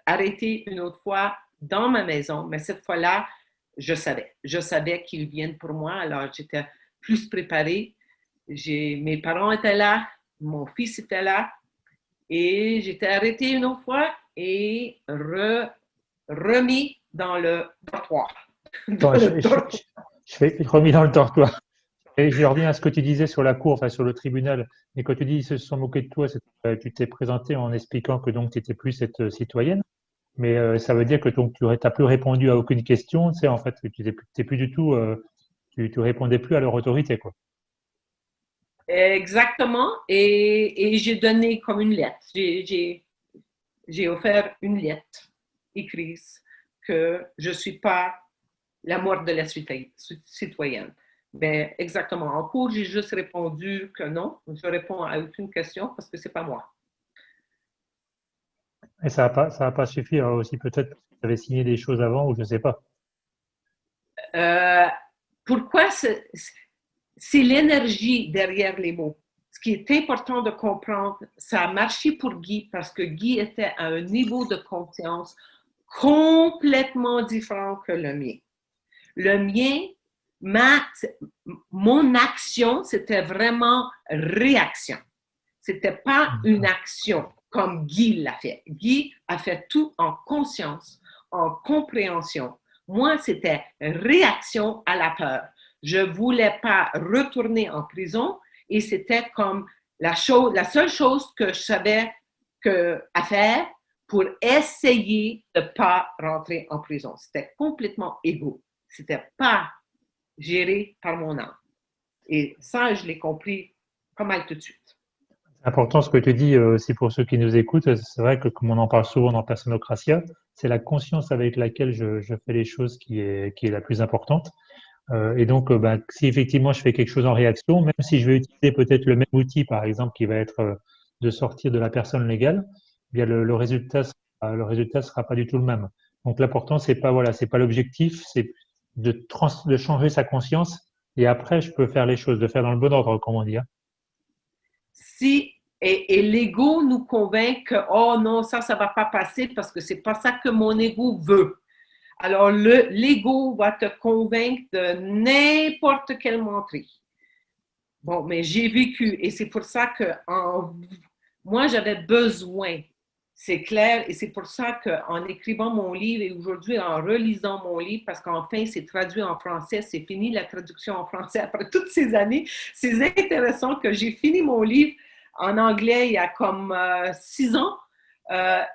[SPEAKER 3] arrêtée une autre fois dans ma maison, mais cette fois-là, je savais qu'ils viennent pour moi. Alors, j'étais plus préparée. Mes parents étaient là, mon fils était là, et j'étais arrêtée une autre fois et remis dans le dortoir.
[SPEAKER 1] Attends, je fais remis dans le dortoir. Et je reviens à ce que tu disais sur la cour, enfin sur le tribunal. Et quand tu dis ils se sont moqués de toi, tu t'es présenté en expliquant que donc tu n'étais plus cette citoyenne. Mais ça veut dire que donc tu n'as plus répondu à aucune question. Tu sais, en fait, tu n'es plus du tout, tu répondais plus à leur autorité, quoi.
[SPEAKER 3] Exactement. Et j'ai donné comme une lettre. J'ai offert une lettre écrite que je ne suis pas la morte de la citoyenne. Mais exactement. En cours, j'ai juste répondu que non. Je réponds à aucune question parce que ce n'est pas moi.
[SPEAKER 1] Et ça va pas suffi aussi peut-être parce que tu avais signé des choses avant ou je ne sais pas.
[SPEAKER 3] Pourquoi c'est l'énergie derrière les mots. Ce qui est important de comprendre, ça a marché pour Guy parce que Guy était à un niveau de conscience complètement différent que le mien. Le mien, mon action, c'était vraiment réaction. C'était pas une action comme Guy l'a fait. Guy a fait tout en conscience, en compréhension. Moi, c'était réaction à la peur. Je voulais pas retourner en prison et c'était comme la seule chose que je savais à faire pour essayer de pas rentrer en prison. C'était complètement égaux. C'était pas géré par mon âme. Et ça, je l'ai compris pas mal tout de suite.
[SPEAKER 1] C'est important ce que tu dis aussi pour ceux qui nous écoutent. C'est vrai que comme on en parle souvent dans Personocratia, c'est la conscience avec laquelle je fais les choses qui est la plus importante. Et donc, si effectivement je fais quelque chose en réaction, même si je vais utiliser peut-être le même outil, par exemple, qui va être de sortir de la personne légale, eh bien le résultat sera pas du tout le même. Donc l'important c'est pas l'objectif, c'est de changer sa conscience et après je peux faire les choses, de faire dans le bon ordre, comme on dit. Hein.
[SPEAKER 3] Et l'ego nous convainc que oh non, ça va pas passer parce que c'est pas ça que mon ego veut. Alors, l'ego va te convaincre de n'importe quelle menterie. Bon, mais j'ai vécu et c'est pour ça que moi, j'avais besoin, c'est clair, et c'est pour ça qu'en écrivant mon livre et aujourd'hui en relisant mon livre, parce qu'enfin, c'est traduit en français, c'est fini la traduction en français après toutes ces années, c'est intéressant que j'ai fini mon livre en anglais il y a comme 6 ans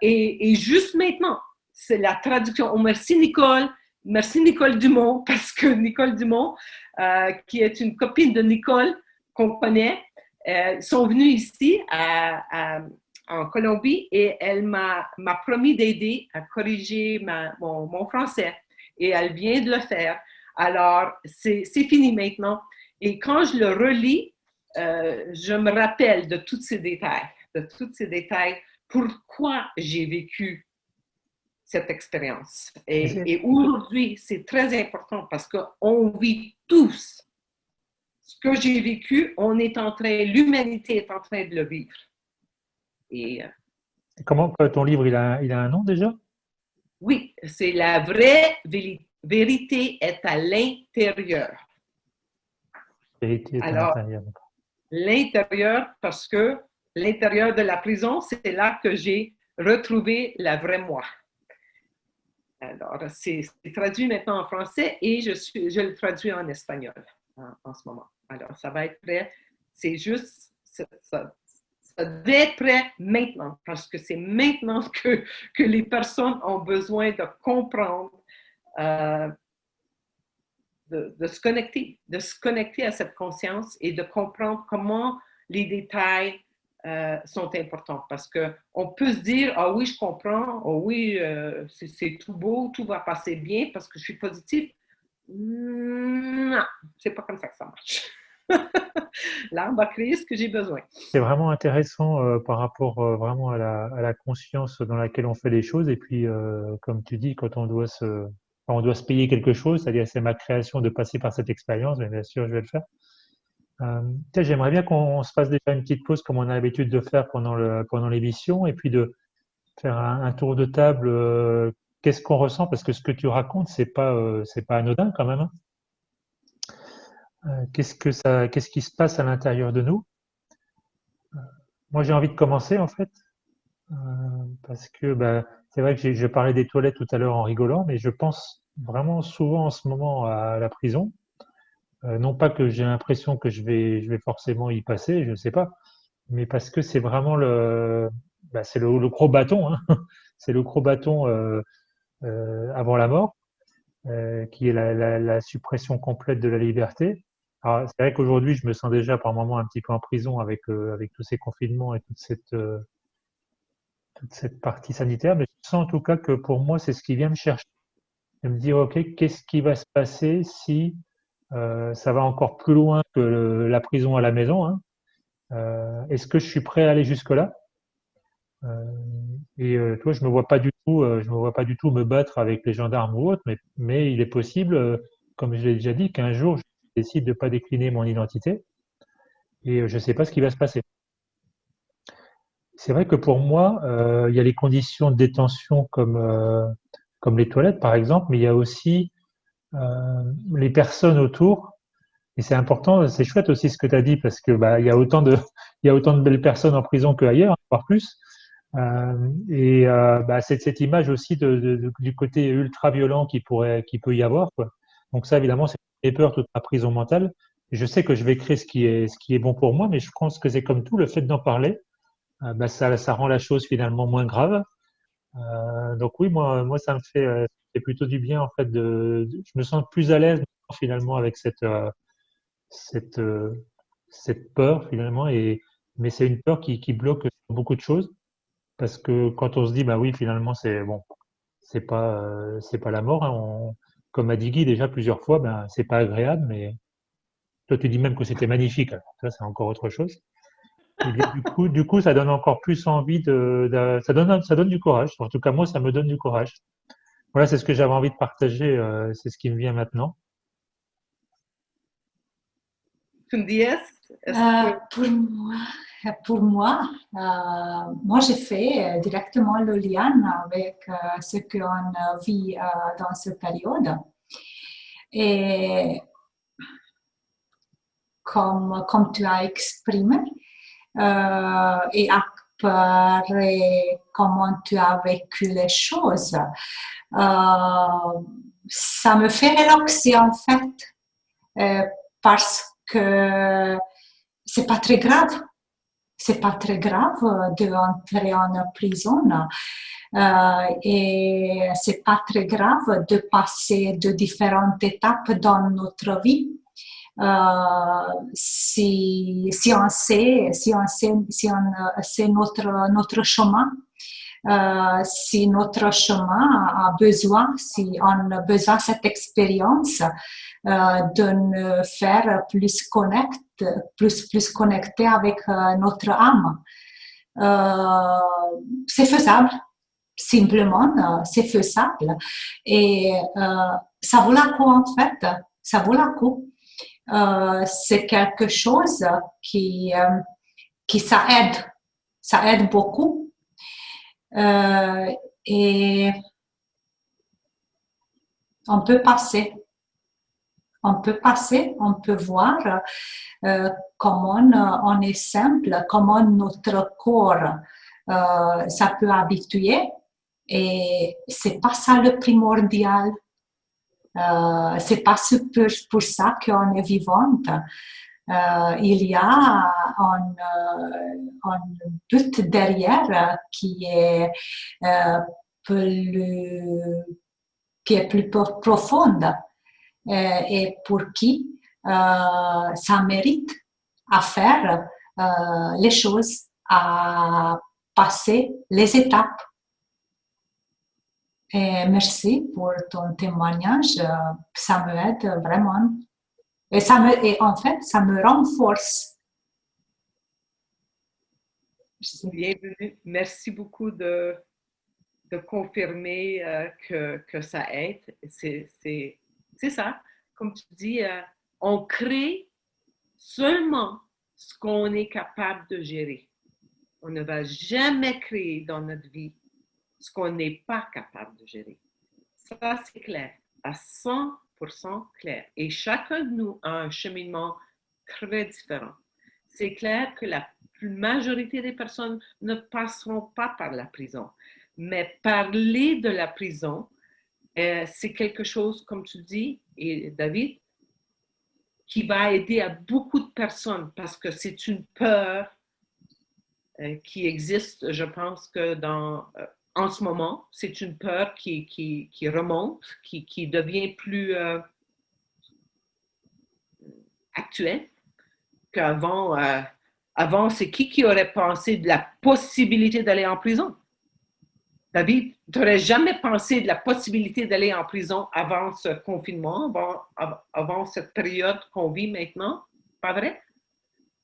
[SPEAKER 3] et juste maintenant, c'est la traduction. Oh, merci Nicole Dumont, parce que Nicole Dumont, qui est une copine de Nicole qu'on connaît, sont venus ici en Colombie et elle m'a promis d'aider à corriger mon français et elle vient de le faire. Alors, c'est fini maintenant. Et quand je le relis, je me rappelle de tous ces détails, pourquoi j'ai vécu cette expérience. Et aujourd'hui, c'est très important parce qu'on vit tous ce que j'ai vécu, l'humanité est en train de le vivre. Et
[SPEAKER 1] comment ton livre, il a un nom déjà?
[SPEAKER 3] Oui, c'est la vraie vérité est à l'intérieur.
[SPEAKER 1] Vérité est à l'intérieur.
[SPEAKER 3] L'intérieur, parce que l'intérieur de la prison, c'est là que j'ai retrouvé la vraie moi. Alors, c'est traduit maintenant en français et je le traduis en espagnol en ce moment. Alors, ça va être prêt. C'est juste, ça devait être prêt maintenant parce que c'est maintenant que les personnes ont besoin de comprendre, de se connecter à cette conscience et de comprendre comment les détails sont importants parce qu'on peut se dire, ah oui, je comprends, ah oui, c'est tout beau, tout va passer bien parce que je suis positive. Non, c'est pas comme ça que ça marche. L'arbre va créer ce que j'ai besoin.
[SPEAKER 1] C'est vraiment intéressant par rapport vraiment à la conscience dans laquelle on fait les choses et puis, comme tu dis, quand on doit se payer quelque chose, c'est-à-dire c'est ma création de passer par cette expérience, mais bien sûr, je vais le faire. J'aimerais bien qu'on se fasse déjà une petite pause comme on a l'habitude de faire pendant l'émission et puis de faire un tour de table. Qu'est-ce qu'on ressent? Parce que ce que tu racontes, c'est pas anodin quand même. Hein. qu'est-ce qui se passe à l'intérieur de nous? Moi, j'ai envie de commencer en fait, euh, parce que bah, c'est vrai que je parlais des toilettes tout à l'heure en rigolant, mais je pense vraiment souvent en ce moment à la prison. Non pas que j'ai l'impression que je vais forcément y passer, je ne sais pas, mais parce que c'est vraiment c'est le gros bâton, hein. C'est le gros bâton avant la mort, qui est la suppression complète de la liberté. Alors, c'est vrai qu'aujourd'hui, je me sens déjà par moments un petit peu en prison avec tous ces confinements et toute cette partie sanitaire, mais je sens en tout cas que pour moi, c'est ce qui vient me chercher, de me dire, OK, qu'est-ce qui va se passer si ça va encore plus loin que la prison à la maison, hein. Est-ce que je suis prêt à aller jusque-là? Toi, je me vois pas du tout me battre avec les gendarmes ou autres, mais il est possible, comme je l'ai déjà dit, qu'un jour, je décide de ne pas décliner mon identité et je ne sais pas ce qui va se passer. C'est vrai que pour moi, il y a les conditions de détention comme les toilettes, par exemple, mais il y a aussi les personnes autour. Et c'est important, c'est chouette aussi ce que tu as dit, parce que bah, il y a autant de belles personnes en prison qu'ailleurs, voire plus. Bah, c'est cette image aussi du côté ultra violent qui peut y avoir, quoi. Donc ça, évidemment, c'est mes peurs, toute ma prison mentale. Je sais que je vais créer ce qui est bon pour moi, mais je pense que c'est comme tout, le fait d'en parler, bah, ça rend la chose finalement moins grave. Donc oui, moi, ça me fait plutôt du bien en fait je me sens plus à l'aise finalement avec cette, euh, cette peur finalement mais c'est une peur qui bloque sur beaucoup de choses parce que quand on se dit bah oui finalement c'est bon c'est pas la mort, hein, comme a dit Guy déjà plusieurs fois, ben c'est pas agréable, mais toi tu dis même que c'était magnifique, alors ça c'est encore autre chose. Et bien du coup ça donne encore plus envie ça donne du courage, en tout cas moi ça me donne du courage. Voilà, c'est ce que j'avais envie de partager, c'est ce qui me vient maintenant.
[SPEAKER 3] Fundies, est-ce
[SPEAKER 2] Euh,
[SPEAKER 3] que
[SPEAKER 2] pour moi, moi j'ai fait directement le lien avec ce qu'on vit dans cette période. Et comme tu as exprimé, et après comment tu as vécu les choses, ça me fait relaxer en fait, parce que c'est pas très grave. C'est pas très grave d'entrer en prison, et c'est pas très grave de passer de différentes étapes dans notre vie. Si on sait, sait notre chemin, si notre chemin a besoin, si on a besoin de cette expérience, de nous faire plus connecter avec notre âme. C'est faisable, simplement, c'est faisable. Et ça vaut la coup en fait, ça vaut la coup. C'est quelque chose qui ça aide beaucoup. Et on peut passer. On peut voir comment on est simple, comment notre corps ça peut habituer. Et c'est pas ça le primordial. C'est pas pour ça qu'on est vivante. Il y a un but derrière euh, plus, qui est plus profonde, et pour qui ça mérite à faire les choses, à passer les étapes. Et merci pour ton témoignage, ça me aide vraiment. Et en fait, ça me renforce. Merci.
[SPEAKER 3] bienvenue. Merci beaucoup de confirmer que ça aide. C'est ça. Comme tu dis, on crée seulement ce qu'on est capable de gérer. On ne va jamais créer dans notre vie ce qu'on n'est pas capable de gérer. Ça, c'est clair, à 100%. clair. Et chacun de nous a un cheminement très différent. C'est clair que la majorité des personnes ne passeront pas par la prison. Mais parler de la prison, c'est quelque chose, comme tu dis, et David, qui va aider à beaucoup de personnes parce que c'est une peur qui existe, je pense que en ce moment, c'est une peur qui remonte, qui devient plus actuelle qu'avant. Avant, c'est qui aurait pensé de la possibilité d'aller en prison? David, tu n'aurais jamais pensé de la possibilité d'aller en prison avant ce confinement, avant cette période qu'on vit maintenant, pas vrai?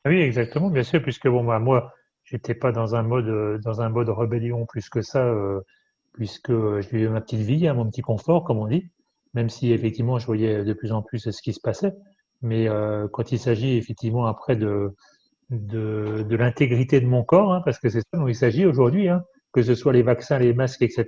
[SPEAKER 1] Oui, exactement, bien sûr, puisque bon, moi, j'étais pas dans un mode rébellion plus que ça, puisque je vivais ma petite vie, hein, mon petit confort, comme on dit, même si effectivement je voyais de plus en plus ce qui se passait. Mais quand il s'agit effectivement après de l'intégrité de mon corps, hein, parce que c'est ça dont il s'agit aujourd'hui, hein, que ce soit les vaccins, les masques, etc.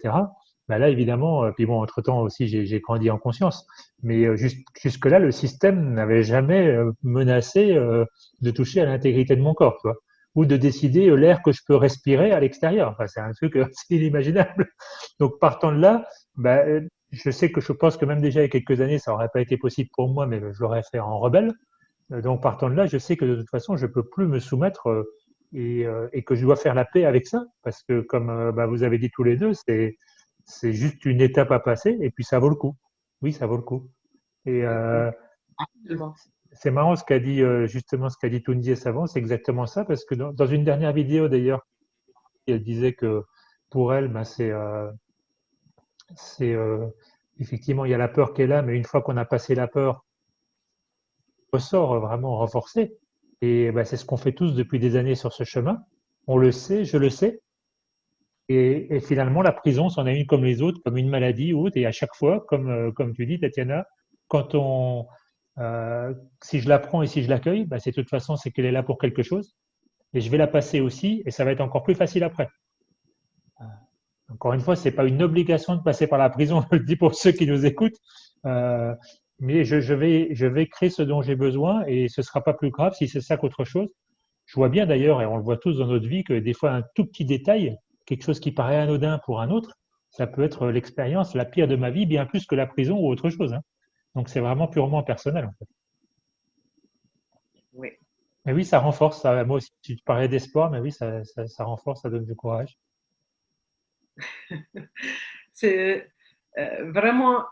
[SPEAKER 1] Bah là, évidemment, puis bon, entre-temps aussi, j'ai grandi en conscience, mais jusque-là, le système n'avait jamais menacé de toucher à l'intégrité de mon corps, tu vois, ou de décider l'air que je peux respirer à l'extérieur. Enfin, c'est un truc c'est inimaginable. Donc, partant de là, bah, je sais que je pense que même déjà il y a quelques années, ça n'aurait pas été possible pour moi, mais je l'aurais fait en rebelle. Donc, partant de là, je sais que de toute façon, je ne peux plus me soumettre et que je dois faire la paix avec ça, parce que comme vous avez dit tous les deux, c'est juste une étape à passer et puis ça vaut le coup. Oui, ça vaut le coup. Et
[SPEAKER 3] Absolument.
[SPEAKER 1] c'est marrant ce qu'a dit justement ce qu'a dit Tundi Savant, c'est exactement ça, parce que dans une dernière vidéo d'ailleurs, elle disait que pour elle, c'est effectivement il y a la peur qui est là, mais une fois qu'on a passé la peur, ressort vraiment renforcé. Et c'est ce qu'on fait tous depuis des années sur ce chemin. On le sait, je le sais. Et finalement, la prison, c'en est une comme les autres, comme une maladie ou autre. Et à chaque fois, comme tu dis, Tatiana, quand si je la prends et si je l'accueille, c'est de toute façon, c'est qu'elle est là pour quelque chose. Et je vais la passer aussi, et ça va être encore plus facile après. Encore une fois, c'est pas une obligation de passer par la prison, je le dis pour ceux qui nous écoutent. Euh, mais je vais créer ce dont j'ai besoin et ce sera pas plus grave si c'est ça qu'autre chose. Je vois bien d'ailleurs, et on le voit tous dans notre vie, que des fois un tout petit détail, quelque chose qui paraît anodin pour un autre, ça peut être l'expérience la pire de ma vie, bien plus que la prison ou autre chose, hein. Donc c'est vraiment purement personnel en fait.
[SPEAKER 3] Oui.
[SPEAKER 1] Mais oui, ça renforce. Ça, moi aussi, tu parlais d'espoir, mais oui, ça renforce, ça donne du courage.
[SPEAKER 3] C'est vraiment,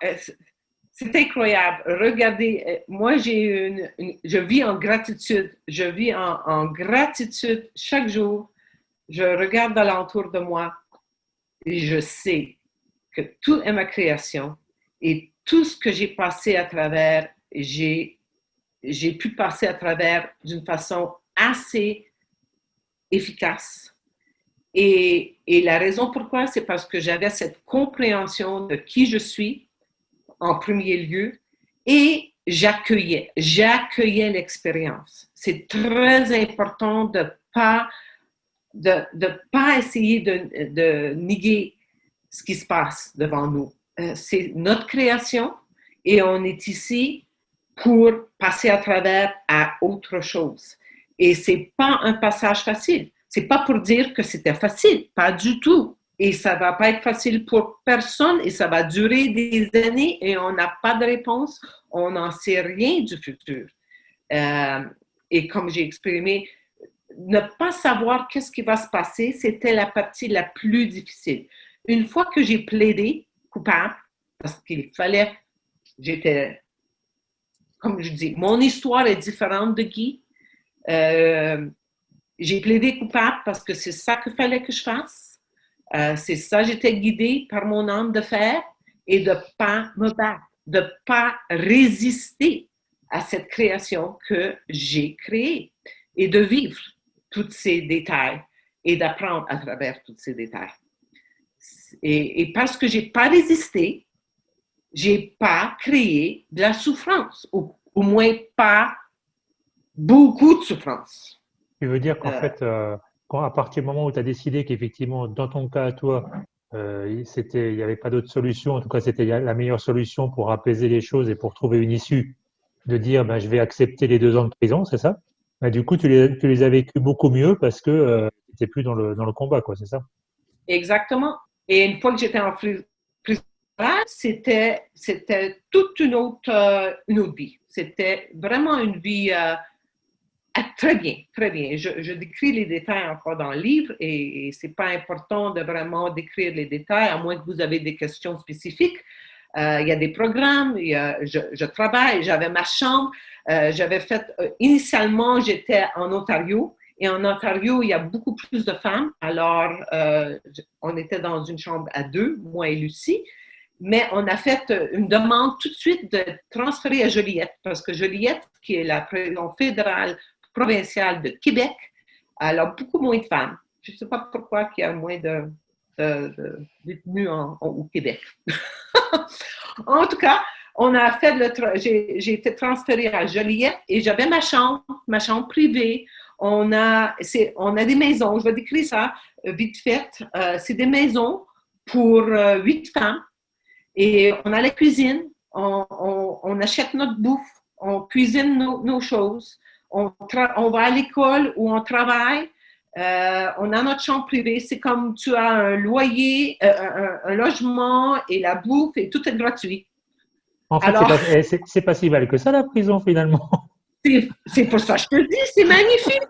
[SPEAKER 3] c'est incroyable. Regardez, moi, je vis en gratitude. Je vis en gratitude chaque jour. Je regarde alentour de moi et je sais que tout est ma création et tout ce que j'ai passé à travers, j'ai pu passer à travers d'une façon assez efficace. Et la raison pourquoi, c'est parce que j'avais cette compréhension de qui je suis en premier lieu et j'accueillais l'expérience. C'est très important de pas essayer de néguer ce qui se passe devant nous. C'est notre création et on est ici pour passer à travers à autre chose. Et c'est pas un passage facile. C'est pas pour dire que c'était facile, pas du tout. Et ça va pas être facile pour personne et ça va durer des années et on n'a pas de réponse, on n'en sait rien du futur. Et comme j'ai exprimé, ne pas savoir qu'est-ce qui va se passer, c'était la partie la plus difficile. Une fois que j'ai plaidé coupable, parce qu'il fallait, j'étais, comme je dis, mon histoire est différente de Guy. J'ai plaidé coupable parce que c'est ça qu'il fallait que je fasse. C'est ça, j'étais guidée par mon âme de faire et de ne pas me battre, de ne pas résister à cette création que j'ai créée et de vivre tous ces détails et d'apprendre à travers tous ces détails. Et parce que je n'ai pas résisté, je n'ai pas créé de la souffrance, ou au moins pas beaucoup de souffrance.
[SPEAKER 1] Tu veux dire qu'en fait, à partir du moment où tu as décidé qu'effectivement, dans ton cas à toi, il n'y avait pas d'autre solution. En tout cas, c'était la meilleure solution pour apaiser les choses et pour trouver une issue. De dire, ben, je vais accepter les 2 ans de prison, c'est ça? Ben, du coup, tu les as vécus beaucoup mieux parce que tu n'étais plus dans le combat, quoi, c'est ça?
[SPEAKER 3] Exactement. Et une fois que j'étais en prison, c'était toute une autre vie. C'était vraiment une vie très bien, très bien. Je décris les détails encore dans le livre et c'est pas important de vraiment décrire les détails, à moins que vous avez des questions spécifiques. Il y a des programmes, je travaille, j'avais ma chambre, j'avais fait, initialement, j'étais en Ontario, et en Ontario, il y a beaucoup plus de femmes, alors on était dans une chambre à 2, moi et Lucie, mais on a fait une demande tout de suite de transférer à Joliette, parce que Joliette, qui est la prison fédérale provinciale de Québec, elle a beaucoup moins de femmes. Je ne sais pas pourquoi il y a moins de détenus au Québec. En tout cas, on a fait j'ai été transférée à Joliette et j'avais ma chambre privée. On a des maisons, je vais décrire ça vite fait. C'est des maisons pour 8 femmes et on a la cuisine, on achète notre bouffe, on cuisine nos choses, on va à l'école où on travaille. On a notre chambre privée, c'est comme tu as un loyer, un logement et la bouffe et tout est gratuit.
[SPEAKER 1] En fait,
[SPEAKER 3] Alors,
[SPEAKER 1] c'est pas si mal que ça, la prison, finalement.
[SPEAKER 3] c'est pour ça que je te dis, c'est magnifique.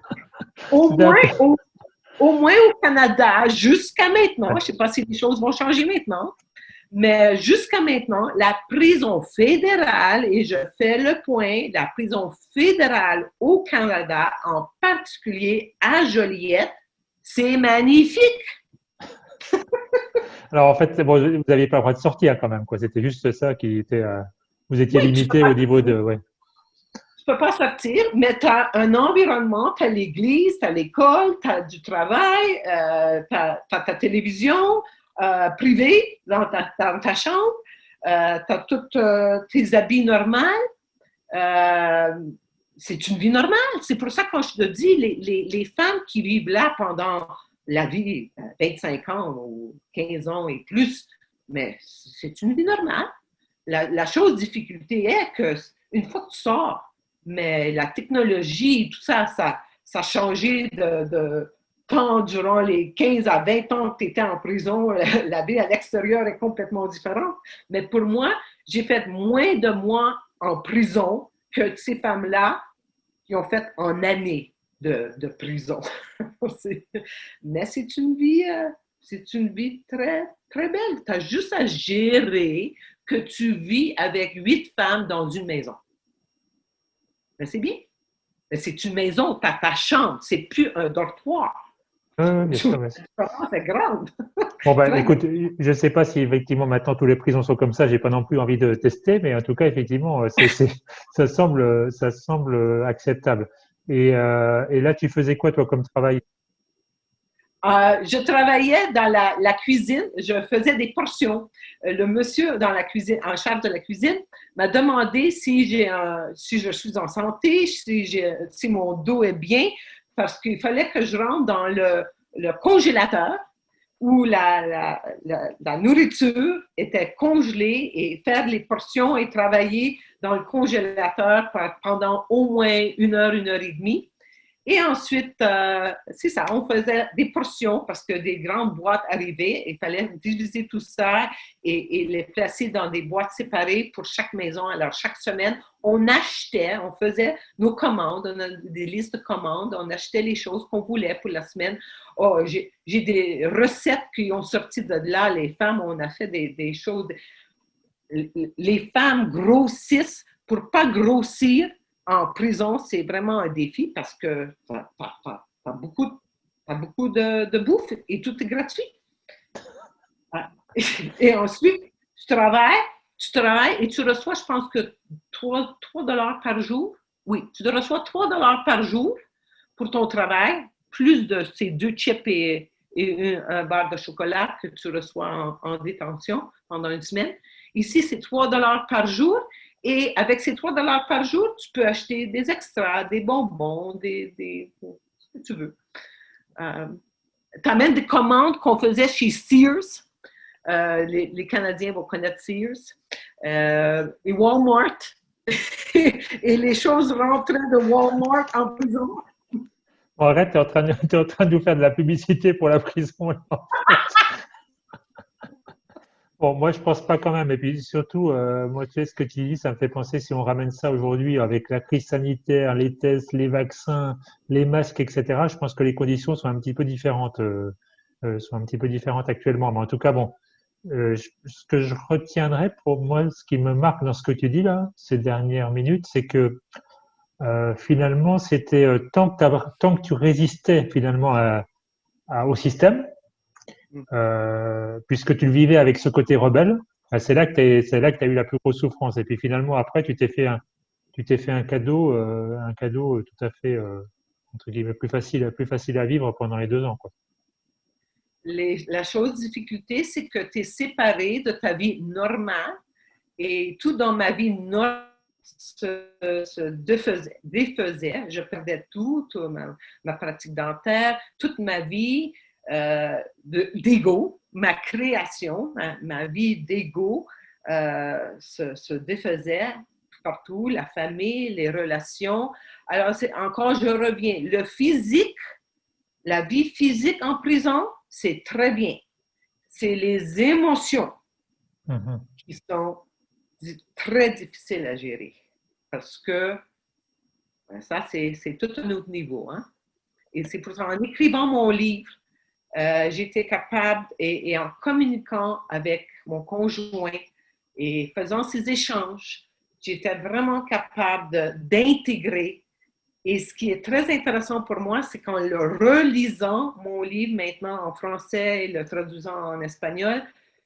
[SPEAKER 3] Au moins,
[SPEAKER 1] D'accord.
[SPEAKER 3] au moins au Canada, jusqu'à maintenant, je ne sais pas si les choses vont changer maintenant, mais jusqu'à maintenant, la prison fédérale, et je fais le point, la prison fédérale au Canada, en particulier à Joliette, c'est magnifique.
[SPEAKER 1] Alors, en fait, bon, vous n'aviez pas le droit de sortir quand même, quoi. C'était juste ça qui était. Vous étiez
[SPEAKER 3] Oui,
[SPEAKER 1] limité au niveau de. Ouais.
[SPEAKER 3] tu peux pas sortir, mais tu as un environnement, tu as l'église, tu as l'école, tu as du travail, tu as ta télévision privée dans ta chambre, tu as tous tes habits normaux. C'est une vie normale. C'est pour ça que quand je te dis, les femmes qui vivent là pendant la vie, 25 ans ou 15 ans et plus, mais c'est une vie normale. La chose difficulté est que une fois que tu sors, mais la technologie, tout ça, ça a changé de temps durant les 15 à 20 ans que tu étais en prison. La vie à l'extérieur est complètement différente. Mais pour moi, j'ai fait moins de mois en prison que ces femmes-là qui ont fait en années de prison. Mais c'est une vie très, très belle. Tu as juste à gérer que tu vis avec 8 femmes dans une maison. Mais c'est bien. Mais c'est une maison, tu as ta chambre, c'est plus un dortoir.
[SPEAKER 1] Bien sûr.
[SPEAKER 3] C'est grande.
[SPEAKER 1] Bon, ben, écoute, je ne sais pas si effectivement maintenant tous les prisons sont comme ça, j'ai pas non plus envie de tester, mais en tout cas, effectivement, ça semble acceptable. Et là, tu faisais quoi, toi, comme travail?
[SPEAKER 3] Je travaillais dans la cuisine, je faisais des portions. Le monsieur dans la cuisine, en charge de la cuisine, m'a demandé si je suis en santé, si mon dos est bien, parce qu'il fallait que je rentre dans le congélateur où la nourriture était congelée et faire les portions et travailler dans le congélateur pendant au moins 1 heure et demie. Et ensuite, c'est ça, on faisait des portions parce que des grandes boîtes arrivaient. Il fallait diviser tout ça et les placer dans des boîtes séparées pour chaque maison. Alors, chaque semaine, on achetait, on faisait nos commandes, on a des listes de commandes, on achetait les choses qu'on voulait pour la semaine. Oh, j'ai des recettes qui ont sorti de là. Les femmes, on a fait des choses. Les femmes grossissent pour pas grossir en prison, c'est vraiment un défi parce que tu as beaucoup de bouffe et tout est gratuit. Et ensuite, tu travailles et tu reçois, je pense que 3 $ par jour. Oui, tu reçois 3 $ par jour pour ton travail, plus de ces 2 chips et un bar de chocolat que tu reçois en détention pendant une semaine. Ici, c'est 3 $ par jour. Et avec ces 3 $ par jour, tu peux acheter des extras, des bonbons, ce que tu veux. Tu as même des commandes qu'on faisait chez Sears. Les Canadiens vont connaître Sears. Et Walmart. Et les choses rentraient de Walmart en prison.
[SPEAKER 1] Bon, arrête, tu es en train de nous faire de la publicité pour la prison. Bon, moi, je pense pas quand même. Et puis surtout, moi, tu sais, ce que tu dis, ça me fait penser, si on ramène ça aujourd'hui avec la crise sanitaire, les tests, les vaccins, les masques, etc., je pense que les conditions sont un petit peu différentes, actuellement. Mais en tout cas, bon, ce que je retiendrai pour moi, ce qui me marque dans ce que tu dis là, ces dernières minutes, c'est que finalement, c'était tant que tu résistais finalement au système, puisque tu le vivais avec ce côté rebelle, c'est là que tu as eu la plus grosse souffrance. Et puis finalement, après, tu t'es fait un cadeau, tout à fait, entre guillemets, plus facile à vivre pendant les 2 ans, quoi.
[SPEAKER 3] La chose difficulté, c'est que tu es séparé de ta vie normale et tout dans ma vie normale se défaisait. Je perdais tout ma pratique dentaire, toute ma vie d'ego, ma création, ma vie d'ego se défaisait partout, la famille, les relations. Alors, encore, je reviens. Le physique, la vie physique en prison, c'est très bien. C'est les émotions qui sont très difficiles à gérer. Parce que ça, c'est tout un autre niveau. Hein? Et c'est pour ça, en écrivant mon livre, j'étais capable, et en communiquant avec mon conjoint et faisant ces échanges, j'étais vraiment capable d'intégrer. Et ce qui est très intéressant pour moi, c'est qu'en le relisant, mon livre maintenant en français et le traduisant en espagnol,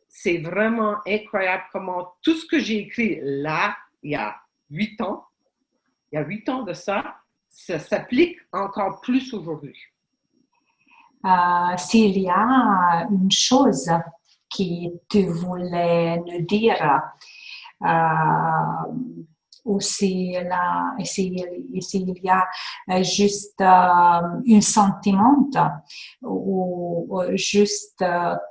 [SPEAKER 3] c'est vraiment incroyable comment tout ce que j'ai écrit là, il y a 8 ans, de ça s'applique encore plus aujourd'hui.
[SPEAKER 2] S'il y a une chose que tu voulais nous dire, ou s'il y a juste un sentiment ou juste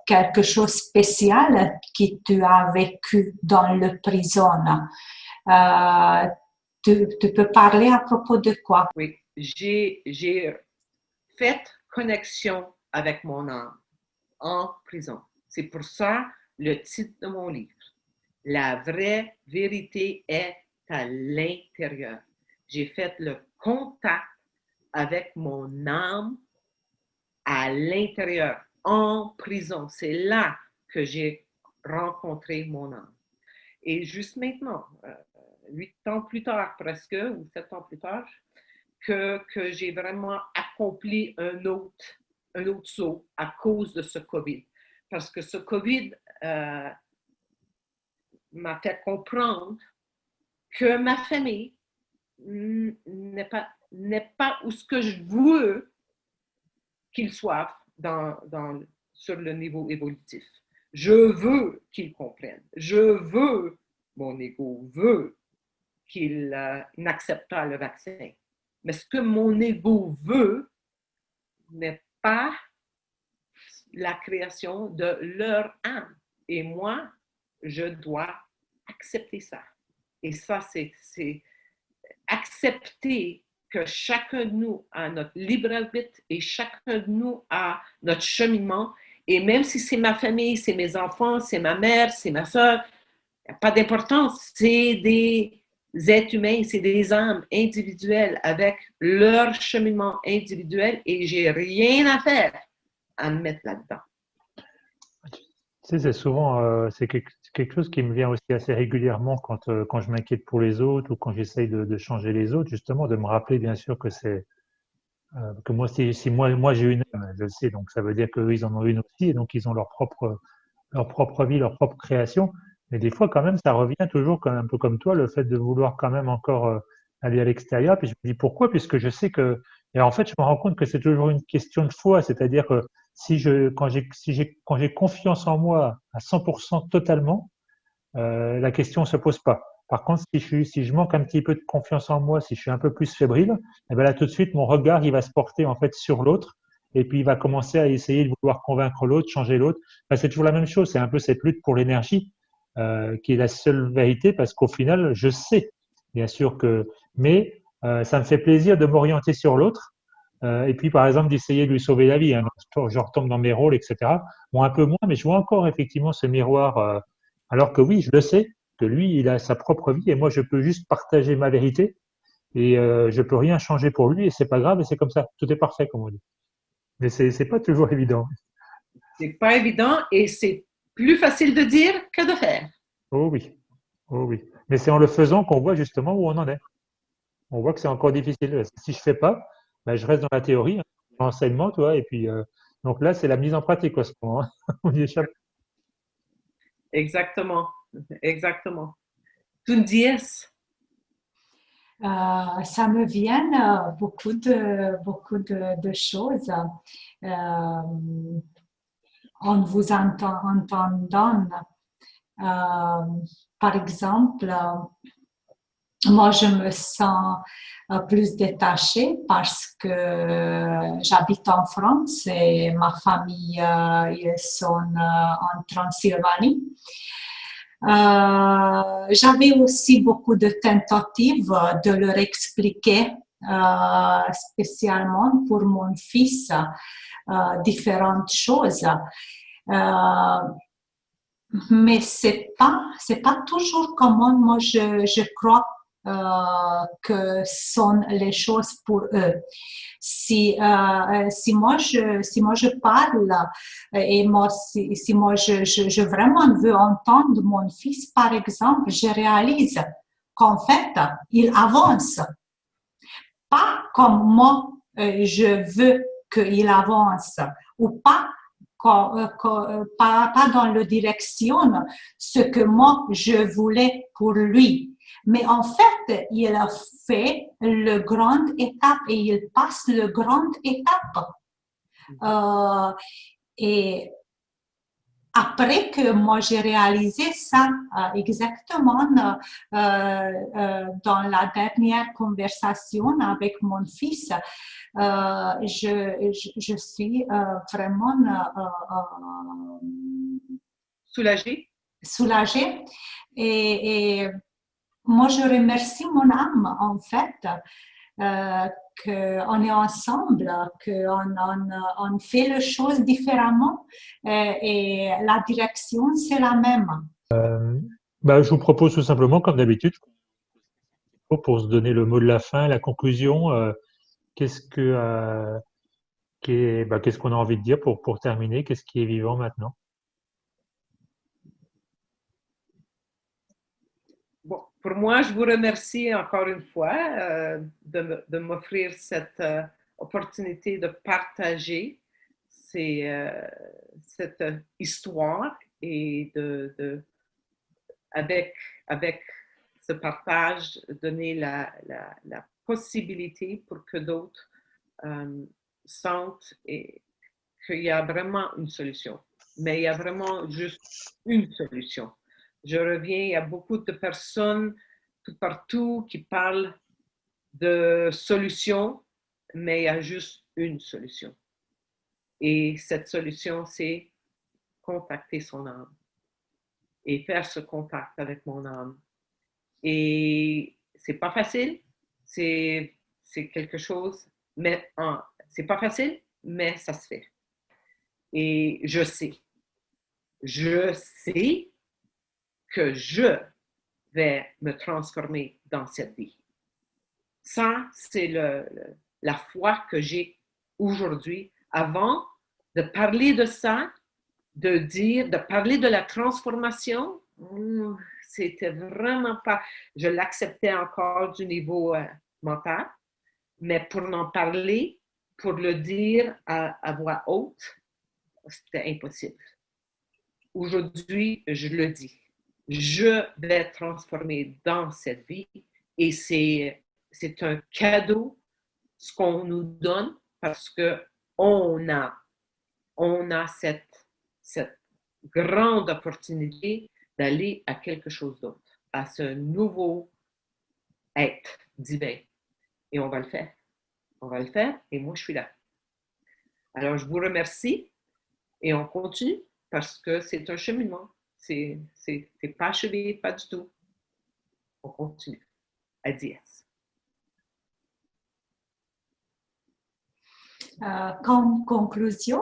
[SPEAKER 2] quelque chose de spécial que tu as vécu dans la prison, tu peux parler à propos de quoi?
[SPEAKER 3] Oui, j'ai fait connexion avec mon âme en prison. C'est pour ça le titre de mon livre. La vraie vérité est à l'intérieur. J'ai fait le contact avec mon âme à l'intérieur, en prison. C'est là que j'ai rencontré mon âme. Et juste maintenant, 8 ans plus tard presque, ou 7 ans plus tard, que j'ai vraiment accompli un autre saut à cause de ce COVID. Parce que ce COVID m'a fait comprendre que ma famille n'est pas où ce que je veux qu'ils soient sur le niveau évolutif. Je veux qu'ils comprennent. Mon ego veut qu'ils n'acceptent pas le vaccin. Mais ce que mon ego veut n'est pas la création de leur âme. Et moi, je dois accepter ça. Et ça, c'est accepter que chacun de nous a notre libre arbitre et chacun de nous a notre cheminement. Et même si c'est ma famille, c'est mes enfants, c'est ma mère, c'est ma soeur, il n'y a pas d'importance. C'est des êtres humains, c'est des âmes individuelles avec leur cheminement individuel et j'ai rien à faire à me mettre là-dedans.
[SPEAKER 1] Tu sais, c'est souvent c'est quelque chose qui me vient aussi assez régulièrement quand je m'inquiète pour les autres ou quand j'essaye de changer les autres, justement, de me rappeler bien sûr que c'est que moi, si moi j'ai une âme, je le sais, donc ça veut dire qu'eux, ils en ont une aussi, et donc ils ont leur propre vie, leur propre création. Mais des fois, quand même, ça revient toujours un peu comme toi, le fait de vouloir quand même encore aller à l'extérieur. Puis je me dis pourquoi? Puisque je sais que, et en fait, je me rends compte que c'est toujours une question de foi, c'est-à-dire que quand j'ai confiance en moi à 100% totalement, la question se pose pas. Par contre, si je manque un petit peu de confiance en moi, si je suis un peu plus fébrile, eh ben là tout de suite mon regard il va se porter en fait sur l'autre et puis il va commencer à essayer de vouloir convaincre l'autre, changer l'autre. Enfin, c'est toujours la même chose, c'est un peu cette lutte pour l'énergie qui est la seule vérité, parce qu'au final, je sais, bien sûr que, mais ça me fait plaisir de m'orienter sur l'autre, et puis par exemple d'essayer de lui sauver la vie. Hein. Je retombe dans mes rôles, etc. Bon, un peu moins, mais je vois encore effectivement ce miroir, alors que oui, je le sais, que lui, il a sa propre vie, et moi, je peux juste partager ma vérité, et je peux rien changer pour lui, et c'est pas grave, et c'est comme ça, tout est parfait, comme on dit. Mais c'est pas toujours évident.
[SPEAKER 3] C'est pas évident et c'est plus facile de dire que de faire.
[SPEAKER 1] Oh oui, oh oui. Mais c'est en le faisant qu'on voit justement où on en est. On voit que c'est encore difficile. Si je fais pas, ben, je reste dans la théorie, hein, l'enseignement, tu vois, et puis donc là, c'est la mise en pratique en ce moment. Hein. On y échappe.
[SPEAKER 3] Exactement, exactement. Tu me dis,
[SPEAKER 2] Ça me vient beaucoup de choses en vous entendant. Par exemple, moi, je me sens plus détachée parce que j'habite en France et ma famille, ils sont en Transylvanie. J'avais aussi beaucoup de tentatives de leur expliquer, spécialement pour mon fils, différentes choses. Mais c'est pas toujours comment moi je crois que sont les choses pour eux. Si moi je parle et moi si moi je vraiment veux entendre mon fils par exemple, je réalise qu'en fait il avance pas comme moi je veux qu'il avance ou pas dans la direction ce que moi je voulais pour lui. Mais en fait, il a fait le grande étape et il passe le grande étape. Et après que moi j'ai réalisé ça exactement dans la dernière conversation avec mon fils, je suis vraiment
[SPEAKER 3] soulagé?
[SPEAKER 2] soulagée et moi je remercie mon âme en fait qu'on est ensemble, qu'on fait les choses différemment et la direction c'est la même.
[SPEAKER 1] Bah, je vous propose tout simplement, comme d'habitude, pour se donner le mot de la fin, la conclusion, qu'est-ce que qu'est-ce qu'on a envie de dire pour terminer, qu'est-ce qui est vivant maintenant?
[SPEAKER 3] Bon, pour moi, je vous remercie encore une fois de m'offrir cette opportunité de partager cette histoire et avec, avec ce partage, donner la possibilité pour que d'autres sentent qu'il y a vraiment une solution. Mais il y a vraiment juste une solution. Je reviens, il y a beaucoup de personnes tout partout qui parlent de solutions, mais il y a juste une solution. Et cette solution, c'est contacter son âme et faire ce contact avec mon âme. Et c'est pas facile, c'est quelque chose, mais c'est pas facile, mais ça se fait. Et je sais que je vais me transformer dans cette vie. Ça, c'est la foi que j'ai aujourd'hui. Avant de parler de ça, de parler de la transformation, c'était vraiment pas, je l'acceptais encore du niveau mental, mais pour en parler, pour le dire à voix haute, c'était impossible. Aujourd'hui, je le dis. Je vais transformer dans cette vie et c'est un cadeau ce qu'on nous donne parce qu'on a cette grande opportunité d'aller à quelque chose d'autre, à ce nouveau être divin. Et on va le faire. On va le faire et moi, je suis là. Alors, je vous remercie et on continue parce que c'est un cheminement. C'est pas achevé, pas du tout. On continue. Adieu.
[SPEAKER 2] Comme conclusion,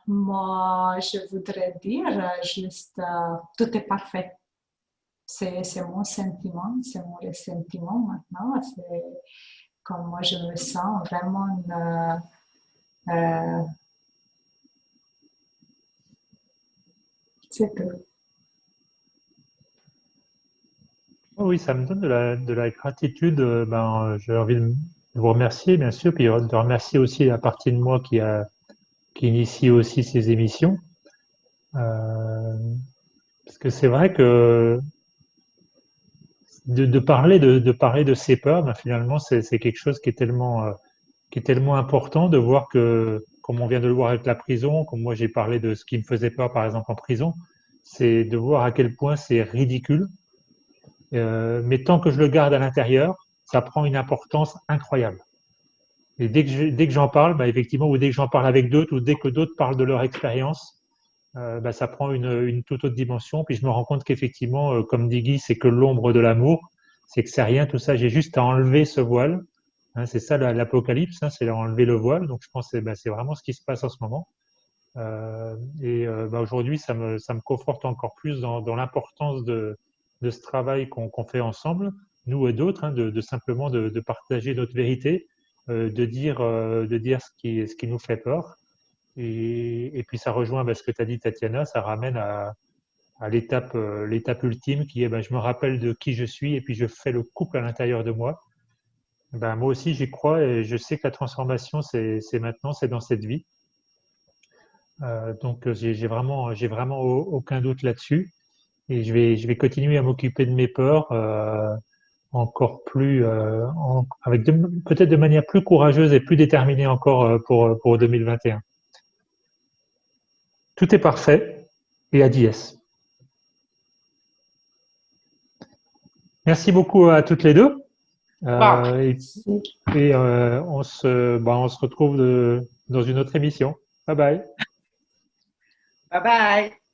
[SPEAKER 2] moi, je voudrais dire juste tout est parfait. C'est mon sentiment, c'est mon ressentiment maintenant. C'est comme moi, je me sens vraiment. C'est tout.
[SPEAKER 1] Oh oui, ça me donne de la gratitude. J'ai envie de vous remercier, bien sûr, puis de remercier aussi la partie de moi qui initie aussi ces émissions. Parce que c'est vrai que de parler de ces peurs, finalement, c'est quelque chose qui est tellement important de voir que, comme on vient de le voir avec la prison, comme moi j'ai parlé de ce qui me faisait peur, par exemple, en prison, c'est de voir à quel point c'est ridicule. Mais tant que je le garde à l'intérieur, ça prend une importance incroyable. Et dès que j'en parle, effectivement, ou dès que j'en parle avec d'autres, ou dès que d'autres parlent de leur expérience, ça prend une toute autre dimension. Puis je me rends compte qu'effectivement, comme dit Guy, c'est que l'ombre de l'amour, c'est que c'est rien, tout ça, j'ai juste à enlever ce voile. Hein, c'est ça l'apocalypse, hein, c'est enlever le voile. Donc je pense que c'est vraiment ce qui se passe en ce moment. Aujourd'hui, ça me conforte encore plus dans l'importance de ce travail qu'on fait ensemble, nous et d'autres, hein, de simplement de partager notre vérité, de dire ce qui nous fait peur. Et puis ça rejoint ce que tu as dit, Tatiana, ça ramène à l'étape ultime qui est je me rappelle de qui je suis et puis je fais le couple à l'intérieur de moi. Moi aussi, j'y crois et je sais que la transformation, c'est maintenant, c'est dans cette vie. Donc j'ai vraiment aucun doute là-dessus et je vais continuer à m'occuper de mes peurs encore plus avec peut-être de manière plus courageuse et plus déterminée encore pour 2021. Tout est parfait et à dièse. Merci beaucoup à toutes les deux. On se retrouve dans une autre émission. Bye bye.
[SPEAKER 3] Bye bye.